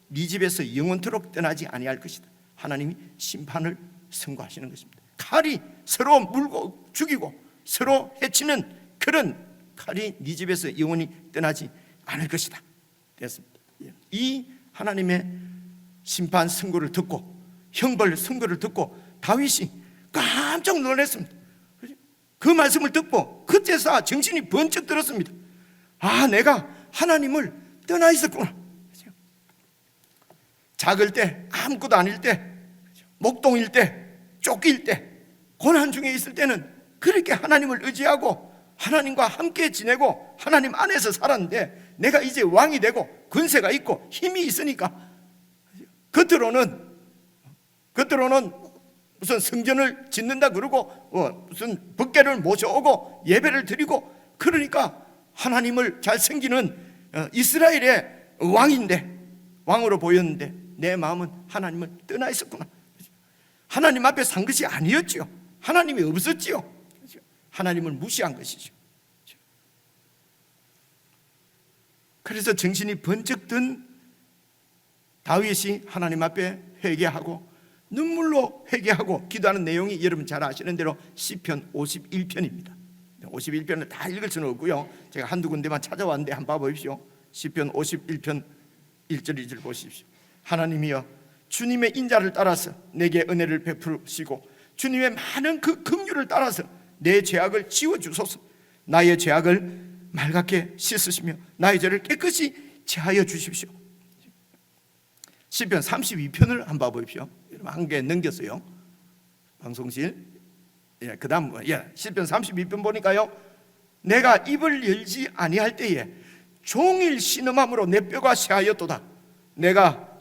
네 집에서 영원토록 떠나지 아니할 것이다. 하나님이 심판을 선고하시는 것입니다. 칼이 서로 물고 죽이고 서로 해치는 그런 칼이 네 집에서 영원히 떠나지 않을 것이다. 됐습니다. 이 하나님의 심판 선고를 듣고, 형벌 선고를 듣고 다윗이 깜짝 놀랐습니다. 그 말씀을 듣고 그때서 정신이 번쩍 들었습니다. 내가 하나님을 떠나 있었구나. 작을 때, 아무것도 아닐 때, 목동일 때, 쫓길 때, 고난 중에 있을 때는 그렇게 하나님을 의지하고 하나님과 함께 지내고 하나님 안에서 살았는데, 내가 이제 왕이 되고 권세가 있고 힘이 있으니까 겉으로는 무슨 성전을 짓는다 그러고 무슨 법궤를 모셔오고 예배를 드리고, 그러니까 하나님을 잘 섬기는 이스라엘의 왕인데, 왕으로 보였는데 내 마음은 하나님을 떠나 있었구나. 하나님 앞에 산 것이 아니었지요. 하나님이 없었지요. 하나님을 무시한 것이죠. 그래서 정신이 번쩍 든 다윗이 하나님 앞에 회개하고 눈물로 회개하고 기도하는 내용이 여러분 잘 아시는 대로 시편 51편입니다. 51편을 다 읽을 수는 없고요. 제가 한두 군데만 찾아왔는데 한번 봐보십시오. 시편 51편 1절 2절 보십시오. 하나님이여, 주님의 인자를 따라서 내게 은혜를 베푸시고 주님의 많은 그 긍휼을 따라서 내 죄악을 지워주소서. 나의 죄악을 맑게 씻으시며 나의 죄를 깨끗이 제하여 주십시오. 시편 32편을 한번 봐보십시오. 여러분 한 개 넘겼어요, 방송실. 그 다음 시편 32편 보니까요, 내가 입을 열지 아니할 때에 종일 신음함으로 내 뼈가 쇠하였도다. 내가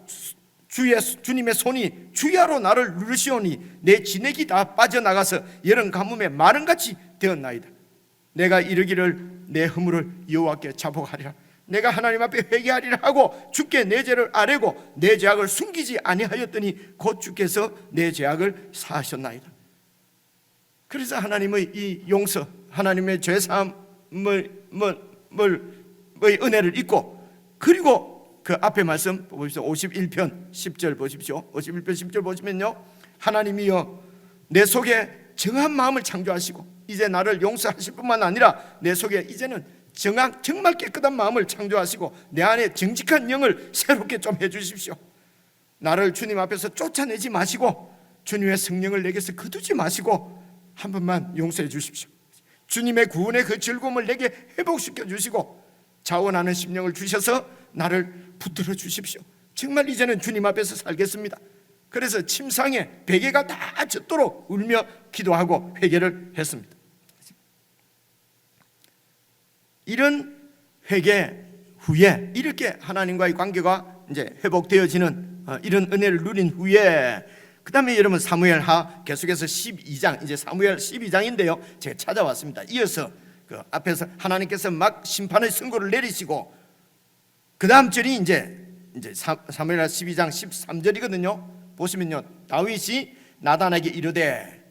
주님의 손이 주야로 나를 누르시오니 내 진액이 다 빠져나가서 여름 가뭄에 마른같이 되었나이다. 내가 이르기를 내 허물을 여호와께 자복하리라. 내가 하나님 앞에 회개하리라 하고 주께 내 죄를 아뢰고 내 죄악을 숨기지 아니하였더니 곧 주께서 내 죄악을 사하셨나이다. 그래서 하나님의 이 용서, 하나님의 죄사함의 은혜를 잊고, 그리고 그 앞에 말씀 보십시오. 51편 10절 보십시오. 51편 10절 보시면요, 하나님이여, 내 속에 정한 마음을 창조하시고 이제 나를 용서하실 뿐만 아니라 내 속에 이제는 정말 깨끗한 마음을 창조하시고 내 안에 정직한 영을 새롭게 좀 해주십시오. 나를 주님 앞에서 쫓아내지 마시고 주님의 성령을 내게서 거두지 마시고 한 번만 용서해 주십시오. 주님의 구원의 그 즐거움을 내게 회복시켜 주시고 자원하는 심령을 주셔서 나를 붙들어 주십시오. 정말 이제는 주님 앞에서 살겠습니다. 그래서 침상에 베개가 다 젖도록 울며 기도하고 회개를 했습니다. 이런 회개 후에 이렇게 하나님과의 관계가 이제 회복되어지는 이런 은혜를 누린 후에, 그 다음에 여러분 사무엘하 계속해서 12장, 이제 사무엘 12장인데요 제가 찾아왔습니다. 이어서 그 앞에서 하나님께서 막 심판의 선고를 내리시고, 그 다음 절이 이제 사무엘하 12장 13절이거든요 보시면요, 다윗이 나단에게 이르되,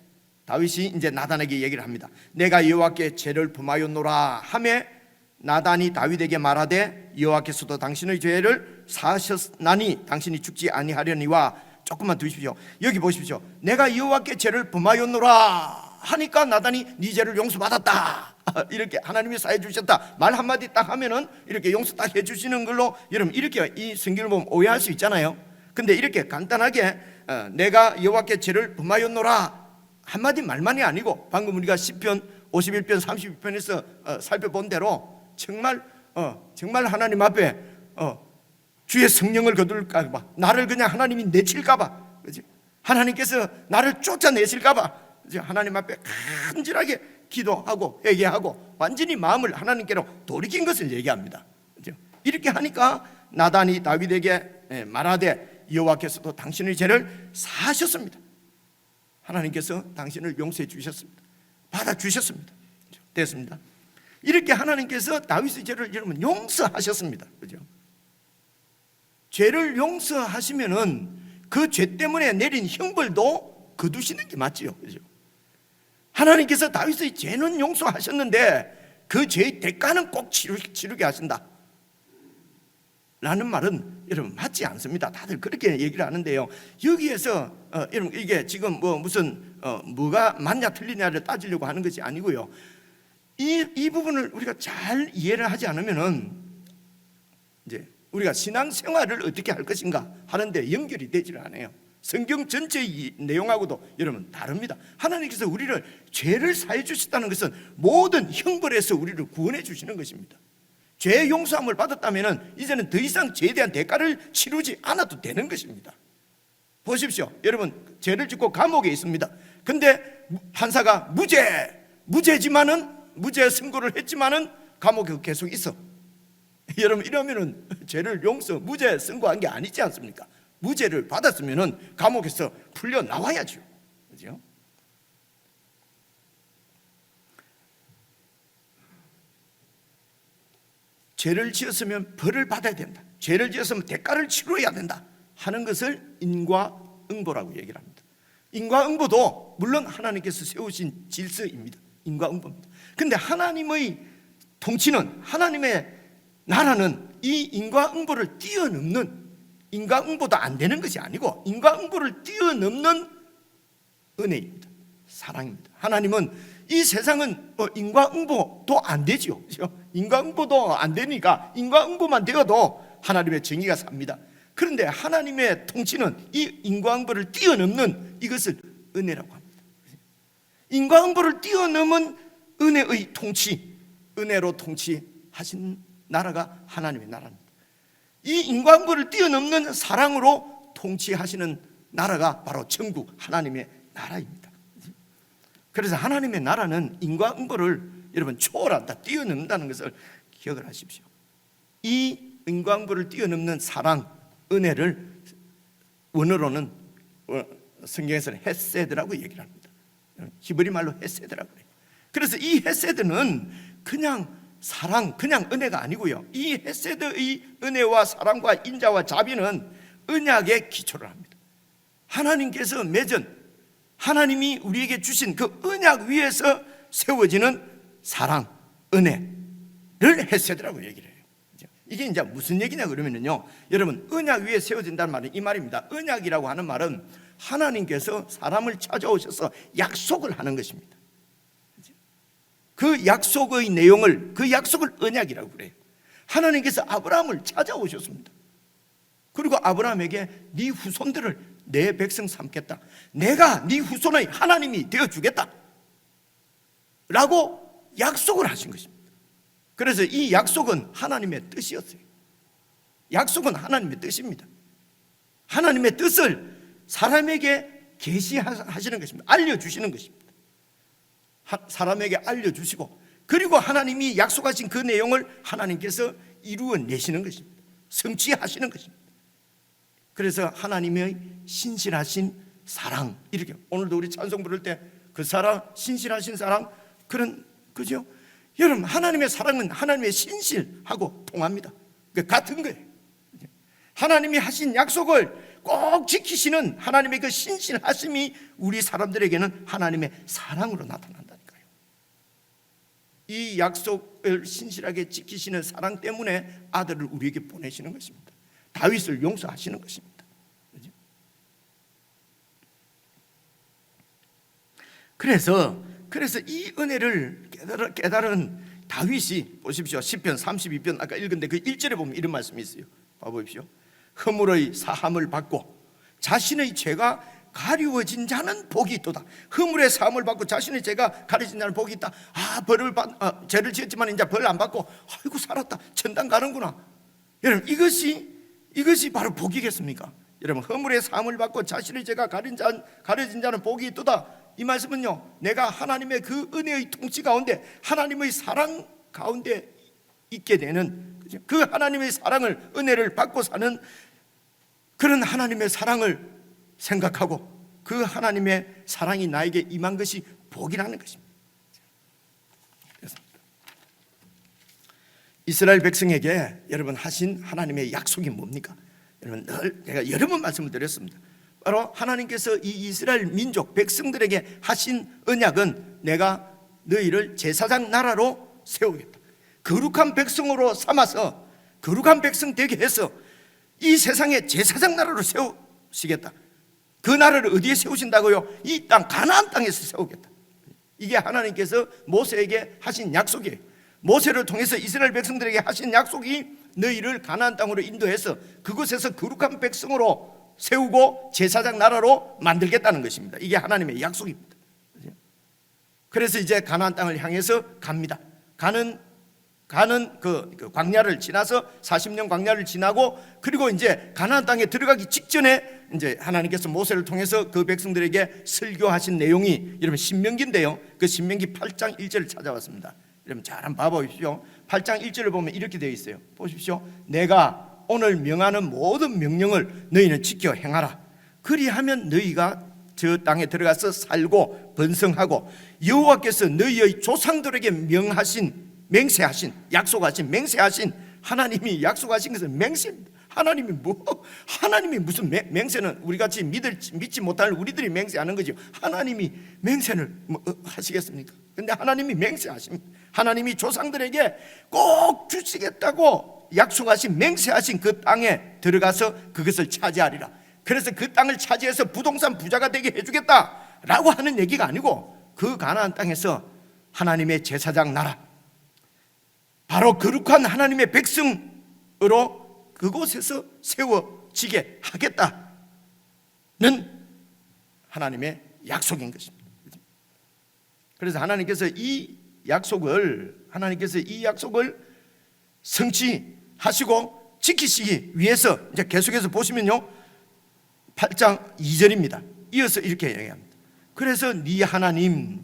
다윗이 이제 나단에게 얘기를 합니다. 내가 여호와께 죄를 범하였노라 하매 나단이 다윗에게 말하되 여호와께서도 당신의 죄를 사하셨나니 당신이 죽지 아니하려니와. 조금만 두십시오. 여기 보십시오. 내가 여호와께 죄를 범하였노라 하니까 나단이 네 죄를 용서받았다, 이렇게 하나님이 사해 주셨다 말 한마디 딱 하면은 이렇게 용서 딱 해주시는 걸로 여러분 이렇게 이 성경을 보면 오해할 수 있잖아요. 근데 이렇게 간단하게 내가 여호와께 죄를 범하였노라 한마디 말만이 아니고, 방금 우리가 시편 51편 32편에서 살펴본 대로 정말 하나님 앞에 주의 성령을 거둘까 봐, 나를 그냥 하나님이 내칠까 봐, 그렇지? 하나님께서 나를 쫓아내실까 봐 하나님 앞에 간절하게 기도하고 회개하고 완전히 마음을 하나님께로 돌이킨 것을 얘기합니다. 그렇죠? 이렇게 하니까 나단이 다윗에게 말하되 여호와께서도 당신의 죄를 사하셨습니다. 하나님께서 당신을 용서해 주셨습니다. 받아주셨습니다. 됐습니다. 이렇게 하나님께서 다윗의 죄를 여러분 용서하셨습니다. 그죠? 죄를 용서하시면은 그 죄 때문에 내린 형벌도 거두시는 게 맞지요. 그죠? 하나님께서 다윗의 죄는 용서하셨는데 그 죄의 대가는 꼭 치르게 하신다 라는 말은 여러분 맞지 않습니다. 다들 그렇게 얘기를 하는데요, 여기에서 여러분 이게 지금 뭐가 맞냐 틀리냐를 따지려고 하는 것이 아니고요, 이 부분을 우리가 잘 이해를 하지 않으면은 이제 우리가 신앙생활을 어떻게 할 것인가 하는데 연결이 되지를 않아요. 성경 전체의 내용하고도 여러분 다릅니다. 하나님께서 우리를 죄를 사해 주셨다는 것은 모든 형벌에서 우리를 구원해 주시는 것입니다. 죄 용서함을 받았다면 이제는 더 이상 죄에 대한 대가를 치르지 않아도 되는 것입니다. 보십시오. 여러분 죄를 짓고 감옥에 있습니다. 근데 판사가 무죄지만은 무죄 선고를 했지만은 감옥에 계속 있어. 여러분 이러면은 죄를 무죄 선고한 게 아니지 않습니까? 무죄를 받았으면은 감옥에서 풀려 나와야죠. 그죠? 죄를 지었으면 벌을 받아야 된다. 죄를 지었으면 대가를 치러야 된다 하는 것을 인과응보라고 얘기를 합니다. 인과응보도 물론 하나님께서 세우신 질서입니다. 인과응보입니다. 그런데 하나님의 통치는, 하나님의 나라는 이 인과응보를 뛰어넘는, 인과응보도 안 되는 것이 아니고 인과응보를 뛰어넘는 은혜입니다. 사랑입니다. 하나님은 이 세상은 인과응보도 안 되죠. 인과응보도 안 되니까 인과응보만 되어도 하나님의 정의가 삽니다. 그런데 하나님의 통치는 이 인과응보를 뛰어넘는 이것을 은혜라고 합니다. 인과응보를 뛰어넘은 은혜의 통치, 은혜로 통치하신 나라가 하나님의 나라입니다. 이 인과응보를 뛰어넘는 사랑으로 통치하시는 나라가 바로 천국 하나님의 나라입니다. 그래서 하나님의 나라는 인과응보를 여러분 초월한다, 뛰어넘는다는 것을 기억을 하십시오. 이 인과응보를 뛰어넘는 사랑, 은혜를 원어로는 성경에서는 헤세드라고 얘기를 합니다. 히브리 말로 헤세드라고 해요. 그래서 이 헤세드는 그냥 사랑, 그냥 은혜가 아니고요. 이 헤세드의 은혜와 사랑과 인자와 자비는 언약에 기초를 합니다. 하나님께서 맺은, 하나님이 우리에게 주신 그 언약 위에서 세워지는 사랑, 은혜를 헤세드라고 얘기를 해요. 이게 이제 무슨 얘기냐 그러면요, 여러분 언약 위에 세워진다는 말은 이 말입니다. 언약이라고 하는 말은 하나님께서 사람을 찾아오셔서 약속을 하는 것입니다. 그 약속의 내용을, 그 약속을 언약이라고 그래요. 하나님께서 아브라함을 찾아오셨습니다. 그리고 아브라함에게 네 후손들을 내 백성 삼겠다, 내가 네 후손의 하나님이 되어주겠다 라고 약속을 하신 것입니다. 그래서 이 약속은 하나님의 뜻이었어요. 약속은 하나님의 뜻입니다. 하나님의 뜻을 사람에게 계시하시는 것입니다. 알려주시는 것입니다. 사람에게 알려주시고, 그리고 하나님이 약속하신 그 내용을 하나님께서 이루어내시는 것입니다. 성취하시는 것입니다. 그래서 하나님의 신실하신 사랑, 이렇게 오늘도 우리 찬송 부를 때 그 사랑, 신실하신 사랑, 그런, 그죠? 여러분, 하나님의 사랑은 하나님의 신실하고 통합니다. 같은 거예요. 하나님이 하신 약속을 꼭 지키시는 하나님의 그 신실하심이 우리 사람들에게는 하나님의 사랑으로 나타난다니까요. 이 약속을 신실하게 지키시는 사랑 때문에 아들을 우리에게 보내시는 것입니다. 다윗을 용서하시는 것입니다. 그래서 이 은혜를 깨달은 다윗이, 보십시오, 시편 32편 아까 읽은데 그 1절에 보면 이런 말씀이 있어요. 봐보십시오. 허물의 사함을 받고 자신의 죄가 가리워진 자는 복이 있도다. 허물의 사함을 받고 자신의 죄가 가려진 자는 복이 있다. 죄를 지었지만 이제 벌 안 받고 아이고 살았다, 천당 가는구나. 여러분, 이것이 바로 복이겠습니까? 여러분, 허물의 사함을 받고 자신의 죄가 가려진 자는 복이 있도다. 이 말씀은요, 내가 하나님의 그 은혜의 통치 가운데, 하나님의 사랑 가운데 있게 되는, 그 하나님의 사랑을, 은혜를 받고 사는 그런 하나님의 사랑을 생각하고 그 하나님의 사랑이 나에게 임한 것이 복이라는 것입니다. 이스라엘 백성에게 여러분 하신 하나님의 약속이 뭡니까? 여러분, 늘 제가 여러 번 말씀을 드렸습니다. 바로 하나님께서 이 이스라엘 민족 백성들에게 하신 언약은 내가 너희를 제사장 나라로 세우겠다. 거룩한 백성으로 삼아서 거룩한 백성 되게 해서 이 세상에 제사장 나라로 세우시겠다. 그 나라를 어디에 세우신다고요? 이 땅 가나안 땅에서 세우겠다. 이게 하나님께서 모세에게 하신 약속이에요. 모세를 통해서 이스라엘 백성들에게 하신 약속이 너희를 가나안 땅으로 인도해서 그곳에서 거룩한 백성으로 세우고 제사장 나라로 만들겠다는 것입니다. 이게 하나님의 약속입니다. 그래서 이제 가나안 땅을 향해서 갑니다. 가는 그 광야를 지나서 40년 광야를 지나고, 그리고 이제 가나안 땅에 들어가기 직전에 이제 하나님께서 모세를 통해서 그 백성들에게 설교하신 내용이 여러분 신명기인데요. 그 신명기 8장 1절을 찾아왔습니다. 여러분 잘 한번 봐보십시오. 8장 1절을 보면 이렇게 되어 있어요. 보십시오. 내가 오늘 명하는 모든 명령을 너희는 지켜 행하라. 그리하면 너희가 저 땅에 들어가서 살고 번성하고 여호와께서 너희의 조상들에게 맹세하신 약속하신 맹세하신 하나님이 약속하신 것은 맹세입니다. 하나님이 무슨 맹세는 우리 같이 믿지 못할 우리들이 맹세하는 거죠. 하나님이 맹세를 하시겠습니까? 근데 하나님이 맹세하십니다. 하나님이 조상들에게 꼭 주시겠다고 약속하신 맹세하신 그 땅에 들어가서 그것을 차지하리라. 그래서 그 땅을 차지해서 부동산 부자가 되게 해주겠다라고 하는 얘기가 아니고 그 가나안 땅에서 하나님의 제사장 나라, 바로 거룩한 하나님의 백성으로 그곳에서 세워지게 하겠다는 하나님의 약속인 것입니다. 그래서 하나님께서 이 약속을 성취하시고 지키시기 위해서 이제 계속해서 보시면요, 8장 2절입니다. 이어서 이렇게 얘기합니다. 그래서 네 하나님,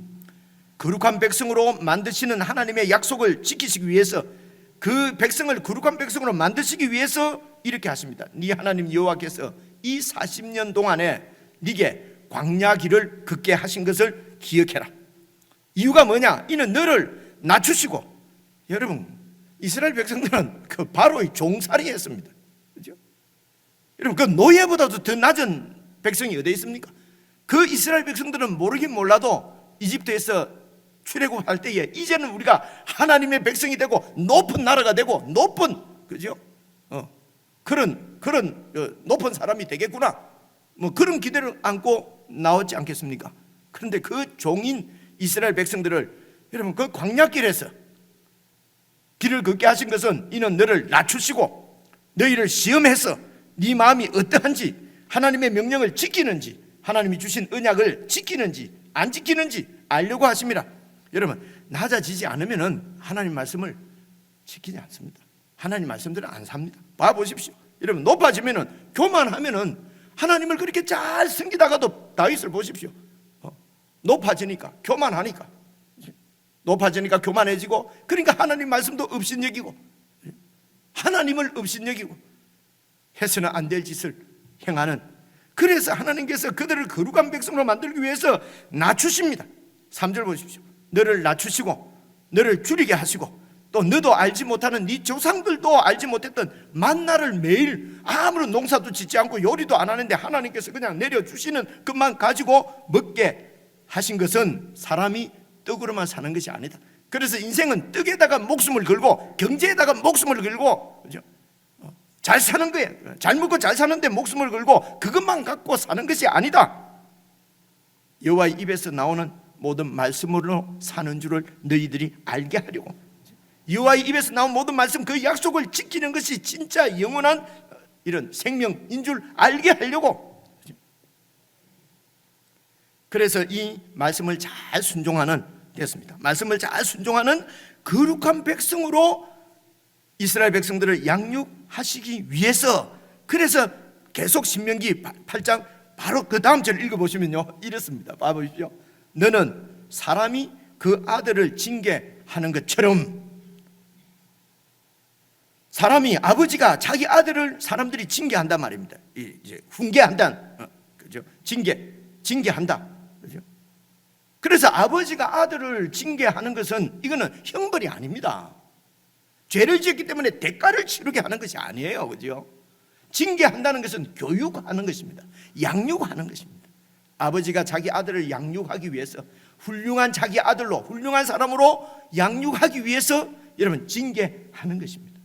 거룩한 백성으로 만드시는 하나님의 약속을 지키시기 위해서, 그 백성을 거룩한 백성으로 만드시기 위해서 이렇게 하십니다. 네 하나님 여호와께서 이 40년 동안에 네게 광야 길을 걷게 하신 것을 기억해라. 이유가 뭐냐? 이는 너를 낮추시고, 여러분 이스라엘 백성들은 그 바로의 종살이 했습니다. 그렇죠? 여러분 그 노예보다도 더 낮은 백성이 어디 있습니까? 그 이스라엘 백성들은 모르긴 몰라도 이집트에서 출애굽할 때에 이제는 우리가 하나님의 백성이 되고 높은 나라가 되고 높은, 그죠? 그런 높은 사람이 되겠구나, 뭐 그런 기대를 안고 나오지 않겠습니까? 그런데 그 종인 이스라엘 백성들을 여러분 그 광야길에서 길을 걷게 하신 것은 이는 너를 낮추시고 너희를 시험해서 네 마음이 어떠한지, 하나님의 명령을 지키는지, 하나님이 주신 언약을 지키는지 안 지키는지 알려고 하심이라. 여러분 낮아지지 않으면 하나님 말씀을 지키지 않습니다. 하나님 말씀들은 안 삽니다. 봐보십시오. 여러분 높아지면, 교만하면 하나님을 그렇게 잘 섬기다가도 다윗을 보십시오. 높아지니까, 교만하니까, 높아지니까 교만해지고, 그러니까 하나님 말씀도 업신여기고, 하나님을 업신여기고 해서는 안 될 짓을 행하는, 그래서 하나님께서 그들을 거룩한 백성으로 만들기 위해서 낮추십니다. 3절 보십시오. 너를 낮추시고 너를 줄이게 하시고, 또 너도 알지 못하는 네 조상들도 알지 못했던 만나를 매일 아무런 농사도 짓지 않고 요리도 안 하는데 하나님께서 그냥 내려주시는 것만 가지고 먹게 하신 것은 사람이 떡으로만 사는 것이 아니다. 그래서 인생은 떡에다가 목숨을 걸고 경제에다가 목숨을 걸고, 그죠? 잘 사는 거예요. 잘 먹고 잘 사는데 목숨을 걸고 그것만 갖고 사는 것이 아니다. 여호와의 입에서 나오는 모든 말씀으로 사는 줄을 너희들이 알게 하려고, 여호와의 입에서 나온 모든 말씀, 그 약속을 지키는 것이 진짜 영원한 이런 생명인 줄 알게 하려고. 그래서 이 말씀을 잘 순종하는, 됐습니다, 말씀을 잘 순종하는 거룩한 백성으로 이스라엘 백성들을 양육하시기 위해서, 그래서 계속 신명기 8장 바로 그 다음 절 읽어보시면요 이렇습니다. 봐보십시오. 너는 사람이 그 아들을 징계하는 것처럼, 사람이, 아버지가 자기 아들을 사람들이 징계한단 말입니다. 이제 훈계한다, 그죠? 징계한다, 그죠? 그래서 아버지가 아들을 징계하는 것은 이거는 형벌이 아닙니다. 죄를 지었기 때문에 대가를 치르게 하는 것이 아니에요, 그죠? 징계한다는 것은 교육하는 것입니다. 양육하는 것입니다. 아버지가 자기 아들을 양육하기 위해서, 훌륭한 자기 아들로, 훌륭한 사람으로 양육하기 위해서 여러분 징계하는 것입니다.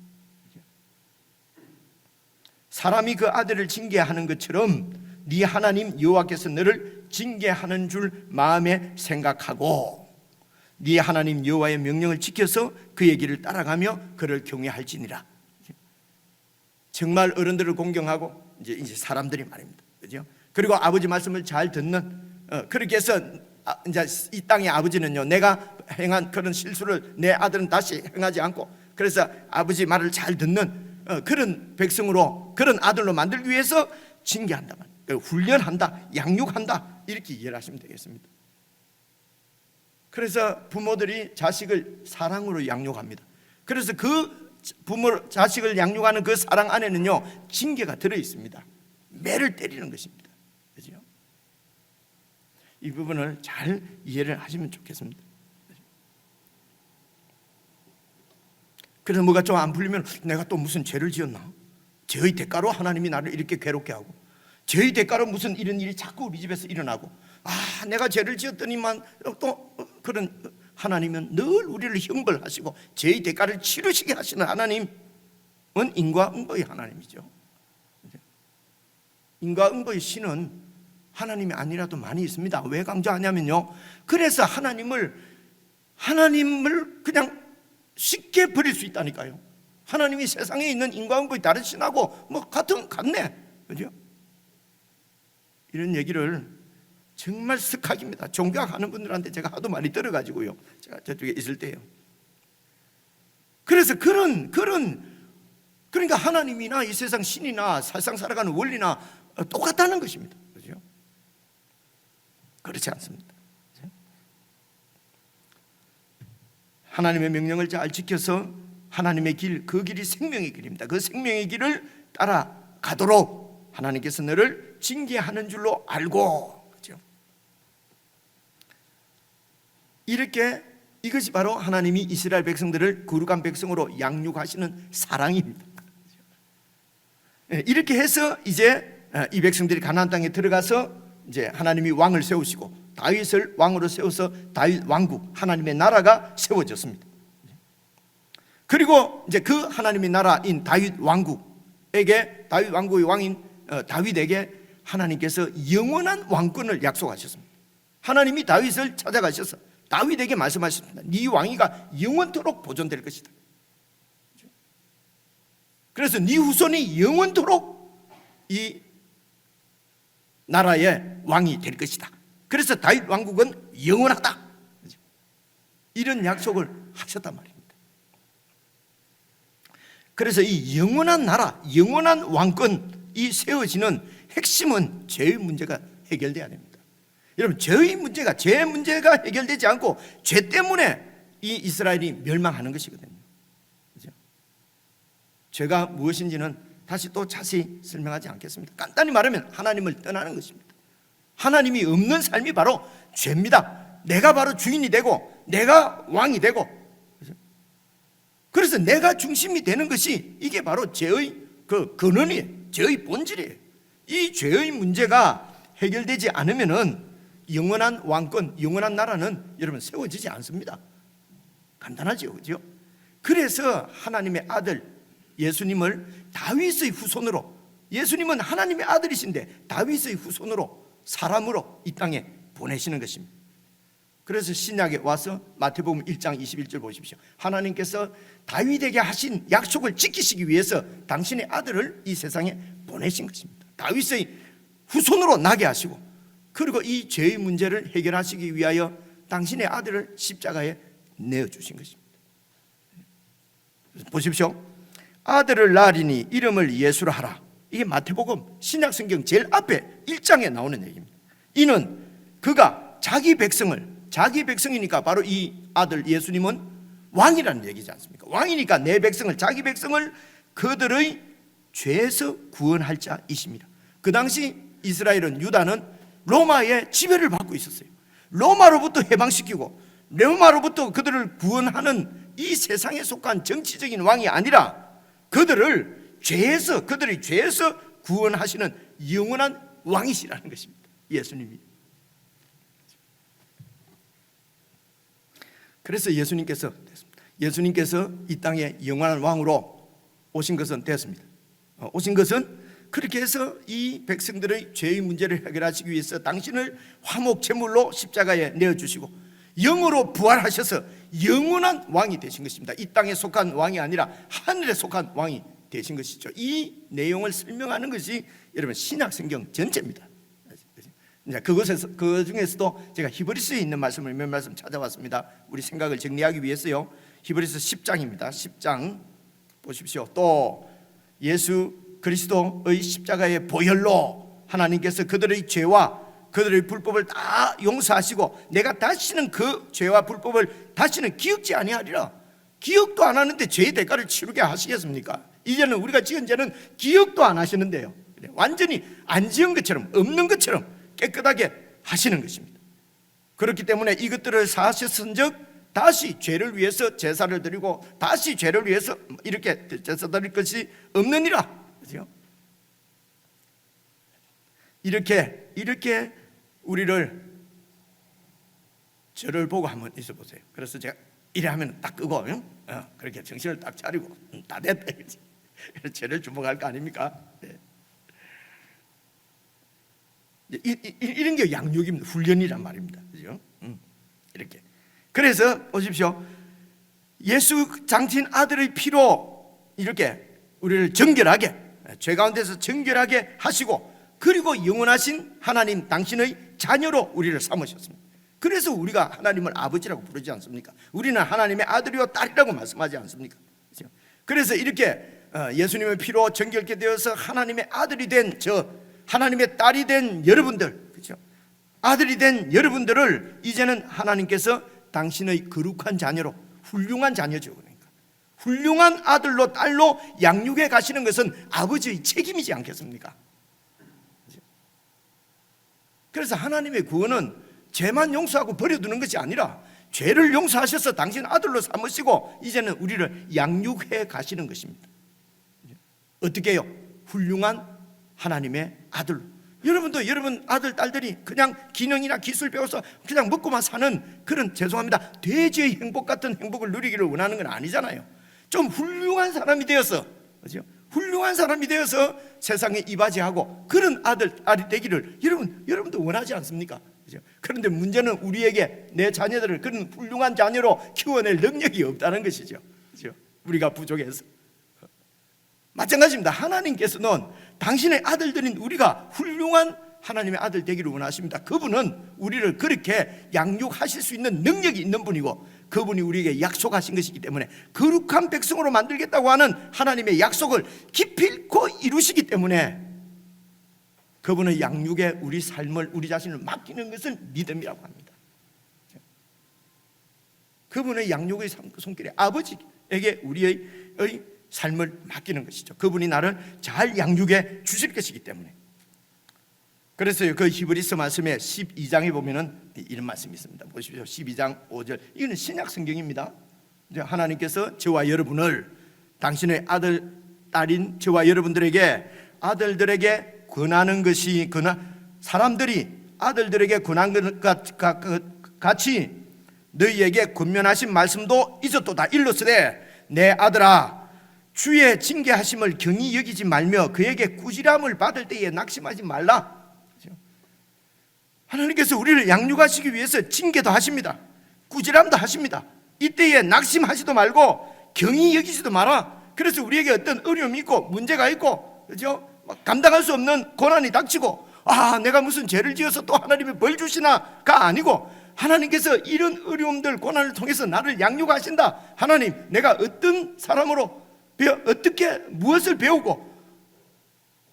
사람이 그 아들을 징계하는 것처럼 네 하나님 여호와께서 너를 징계하는 줄 마음에 생각하고 네 하나님 여호와의 명령을 지켜서 그의 길을 따라가며 그를 경외할지니라. 정말 어른들을 공경하고 이제 사람들이 말입니다, 그죠? 그리고 아버지 말씀을 잘 듣는, 그렇게 해서 이제 이 땅의 아버지는요, 내가 행한 그런 실수를 내 아들은 다시 행하지 않고, 그래서 아버지 말을 잘 듣는 그런 백성으로, 그런 아들로 만들기 위해서 징계한다, 훈련한다, 양육한다, 이렇게 이해를 하시면 되겠습니다. 그래서 부모들이 자식을 사랑으로 양육합니다. 그래서 그 부모 자식을 양육하는 그 사랑 안에는요 징계가 들어 있습니다. 매를 때리는 것입니다, 그죠? 이 부분을 잘 이해를 하시면 좋겠습니다. 그래서 뭐가 좀 안 풀리면 내가 또 무슨 죄를 지었나? 죄의 대가로 하나님이 나를 이렇게 괴롭게 하고, 죄의 대가로 무슨 이런 일이 자꾸 우리 집에서 일어나고, 내가 죄를 지었더니만 또 그런 하나님은 늘 우리를 형벌하시고 죄의 대가를 치르시게 하시는 하나님은 인과응보의 하나님이죠. 인과응보의 신은 하나님이 아니라도 많이 있습니다. 왜 강조하냐면요, 그래서 하나님을 그냥 쉽게 버릴 수 있다니까요. 하나님이 세상에 있는 인과응보의 다른 신하고 같네, 그죠? 이런 얘기를 정말 스카입니다. 종교학하는 분들한테 제가 하도 많이 들어가지고요, 제가 저쪽에 있을 때요. 그래서 그러니까 하나님이나 이 세상 신이나 세상 살아가는 원리나 똑같다는 것입니다. 그죠? 그렇지 않습니다. 하나님의 명령을 잘 지켜서 하나님의 길, 그 길이 생명의 길입니다. 그 생명의 길을 따라가도록 하나님께서 너를 징계하는 줄로 알고, 그렇죠? 이렇게 이것이 바로 하나님이 이스라엘 백성들을 거룩한 백성으로 양육하시는 사랑입니다. 이렇게 해서 이제 이 백성들이 가나안 땅에 들어가서 이제 하나님이 왕을 세우시고 다윗을 왕으로 세워서 다윗 왕국, 하나님의 나라가 세워졌습니다. 그리고 이제 그 하나님의 나라인 다윗 왕국에게, 다윗 왕국의 왕인 다윗에게 하나님께서 영원한 왕권을 약속하셨습니다. 하나님이 다윗을 찾아가셔서 다윗에게 말씀하셨습니다. 네 왕위가 영원토록 보존될 것이다. 그래서 네 후손이 영원토록 이 나라의 왕이 될 것이다. 그래서 다윗 왕국은 영원하다. 이런 약속을 하셨단 말입니다. 그래서 이 영원한 나라, 영원한 왕권이 세워지는 핵심은 죄의 문제가 해결돼야 됩니다. 여러분, 죄의 문제가, 죄 문제가 해결되지 않고 죄 때문에 이 이스라엘이 멸망하는 것이거든요. 그렇죠? 죄가 무엇인지는 다시 또 자세히 설명하지 않겠습니다. 간단히 말하면 하나님을 떠나는 것입니다. 하나님이 없는 삶이 바로 죄입니다. 내가 바로 주인이 되고 내가 왕이 되고, 그래서 내가 중심이 되는 것이 이게 바로 죄의 그 근원이에요. 죄의 본질이에요. 이 죄의 문제가 해결되지 않으면은 영원한 왕권, 영원한 나라는 여러분 세워지지 않습니다. 간단하죠, 그죠? 그래서 하나님의 아들 예수님을 다윗의 후손으로, 예수님은 하나님의 아들이신데 다윗의 후손으로, 사람으로 이 땅에 보내시는 것입니다. 그래서 신약에 와서 마태복음 1장 21절 보십시오. 하나님께서 다윗에게 하신 약속을 지키시기 위해서 당신의 아들을 이 세상에 보내신 것입니다. 다윗의 후손으로 나게 하시고, 그리고 이 죄의 문제를 해결하시기 위하여 당신의 아들을 십자가에 내어주신 것입니다. 보십시오. 아들을 낳으리니 이름을 예수라 하라. 이게 마태복음 신약성경 제일 앞에 1장에 나오는 얘기입니다. 이는 그가 자기 백성이니까 바로 이 아들 예수님은 왕이라는 얘기지 않습니까? 왕이니까 내 백성을, 자기 백성을 그들의 죄에서 구원할 자이십니다. 그 당시 이스라엘은, 유다는 로마의 지배를 받고 있었어요. 로마로부터 해방시키고 로마로부터 그들을 구원하는 이 세상에 속한 정치적인 왕이 아니라 그들의 죄에서 구원하시는 영원한 왕이시라는 것입니다. 예수님이. 그래서 예수님께서 이 땅에 영원한 왕으로 오신 것은 됐습니다. 오신 것은 그렇게 해서 이 백성들의 죄의 문제를 해결하시기 위해서 당신을 화목 제물로 십자가에 내어주시고 영으로 부활하셔서 영원한 왕이 되신 것입니다. 이 땅에 속한 왕이 아니라 하늘에 속한 왕이 되신 것이죠. 이 내용을 설명하는 것이 여러분 신약성경 전체입니다. 그 중에서도 제가 히브리서에 있는 말씀을 몇 말씀 찾아왔습니다. 우리 생각을 정리하기 위해서요. 히브리서 10장입니다. 10장 보십시오. 또 예수 그리스도의 십자가의 보혈로 하나님께서 그들의 죄와 그들의 불법을 다 용서하시고 내가 다시는 그 죄와 불법을 다시는 기억지 아니하리라. 기억도 안 하는데 죄의 대가를 치르게 하시겠습니까? 이제는 우리가 지은 죄는 기억도 안 하시는데요, 완전히 안 지은 것처럼, 없는 것처럼 깨끗하게 하시는 것입니다. 그렇기 때문에 이것들을 사하셨은즉 다시 죄를 위해서 제사를 드리고 다시 죄를 위해서 이렇게 제사 드릴 것이 없느니라. 그죠? 이렇게 우리를 저를 보고 한번 있어 보세요. 그래서 제가 이래 하면 딱 끄고 그렇게 정신을 딱 차리고 다 됐다. 저를 주목할 거 아닙니까? 네. 이런 게 양육입니다. 훈련이란 말입니다. 그죠? 이렇게. 그래서 보십시오. 예수 장친 아들의 피로 이렇게 우리를 정결하게, 죄 가운데서 정결하게 하시고, 그리고 영원하신 하나님 당신의 자녀로 우리를 삼으셨습니다. 그래서 우리가 하나님을 아버지라고 부르지 않습니까? 우리는 하나님의 아들이요 딸이라고 말씀하지 않습니까? 그렇죠? 그래서 이렇게 예수님의 피로 정결케 되어서 하나님의 아들이 된 하나님의 딸이 된 여러분들, 그렇죠? 아들이 된 여러분들을 이제는 하나님께서 당신의 거룩한 자녀로, 훌륭한 자녀죠. 그러니까 훌륭한 아들로 딸로 양육해 가시는 것은 아버지의 책임이지 않겠습니까? 그렇죠? 그래서 하나님의 구원은 죄만 용서하고 버려두는 것이 아니라 죄를 용서하셔서 당신 아들로 삼으시고 이제는 우리를 양육해 가시는 것입니다. 어떻게 해요? 훌륭한 하나님의 아들로. 여러분도 여러분 아들 딸들이 그냥 기능이나 기술 배워서 그냥 먹고만 사는 그런, 죄송합니다, 돼지의 행복 같은 행복을 누리기를 원하는 건 아니잖아요. 좀 훌륭한 사람이 되어서, 그렇죠? 훌륭한 사람이 되어서 세상에 이바지하고 그런 아들이 되기를 여러분도 원하지 않습니까? 그렇죠? 그런데 문제는 우리에게 내 자녀들을 그런 훌륭한 자녀로 키워낼 능력이 없다는 것이죠. 그렇죠? 우리가 부족해서. 마찬가지입니다. 하나님께서는 당신의 아들들인 우리가 훌륭한 하나님의 아들 되기를 원하십니다. 그분은 우리를 그렇게 양육하실 수 있는 능력이 있는 분이고, 그분이 우리에게 약속하신 것이기 때문에 거룩한 백성으로 만들겠다고 하는 하나님의 약속을 기필코 이루시기 때문에 그분의 양육에 우리 삶을, 우리 자신을 맡기는 것을 믿음이라고 합니다. 그분의 양육의 손길에 아버지에게 우리의 삶을 맡기는 것이죠. 그분이 나를 잘 양육해 주실 것이기 때문에. 그래서 그 히브리서 말씀에 12장에 보면은 이런 말씀이 있습니다. 보십시오. 12장 5절. 이거는 신약 성경입니다. 하나님께서 저와 여러분을, 당신의 아들, 딸인 저와 여러분들에게, 아들들에게 권하는 것이, 사람들이 아들들에게 권한 것 같이 너희에게 권면하신 말씀도 있었도다. 일러스되 내 아들아, 주의 징계하심을 경히 여기지 말며 그에게 꾸지람을 받을 때에 낙심하지 말라. 하나님께서 우리를 양육하시기 위해서 징계도 하십니다. 꾸지람도 하십니다. 이때에 낙심하지도 말고 경히 여기지도 마라. 그래서 우리에게 어떤 어려움이 있고 문제가 있고, 그렇죠? 감당할 수 없는 고난이 닥치고, 내가 무슨 죄를 지어서 또 하나님이 벌 주시나가 아니고, 하나님께서 이런 어려움들, 고난을 통해서 나를 양육하신다. 하나님, 내가 어떤 사람으로 어떻게 무엇을 배우고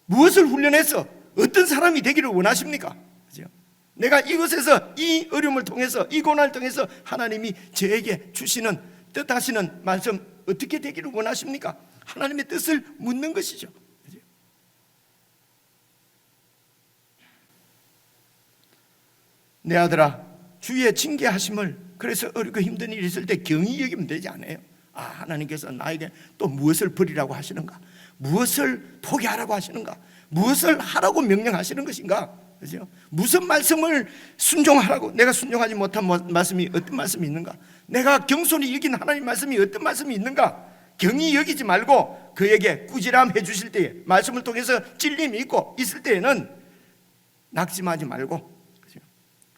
무엇을 훈련해서 어떤 사람이 되기를 원하십니까? 그렇죠? 내가 이곳에서 이 어려움을 통해서, 이 고난을 통해서 하나님이 저에게 주시는, 뜻하시는 말씀 어떻게 되기를 원하십니까? 하나님의 뜻을 묻는 것이죠. 그렇죠? 내 아들아, 주의 징계하심을, 그래서 어렵고 힘든 일이 있을 때 경히 여기면 되지 않아요. 하나님께서 나에게 또 무엇을 버리라고 하시는가? 무엇을 포기하라고 하시는가? 무엇을 하라고 명령하시는 것인가? 그죠? 무슨 말씀을 순종하라고, 내가 순종하지 못한 말씀이 어떤 말씀이 있는가? 내가 경솔히 여긴 하나님 말씀이 어떤 말씀이 있는가? 경히 여기지 말고 그에게 꾸지람 해주실 때에, 말씀을 통해서 찔림이 있고 있을 때에는 낙심하지 말고,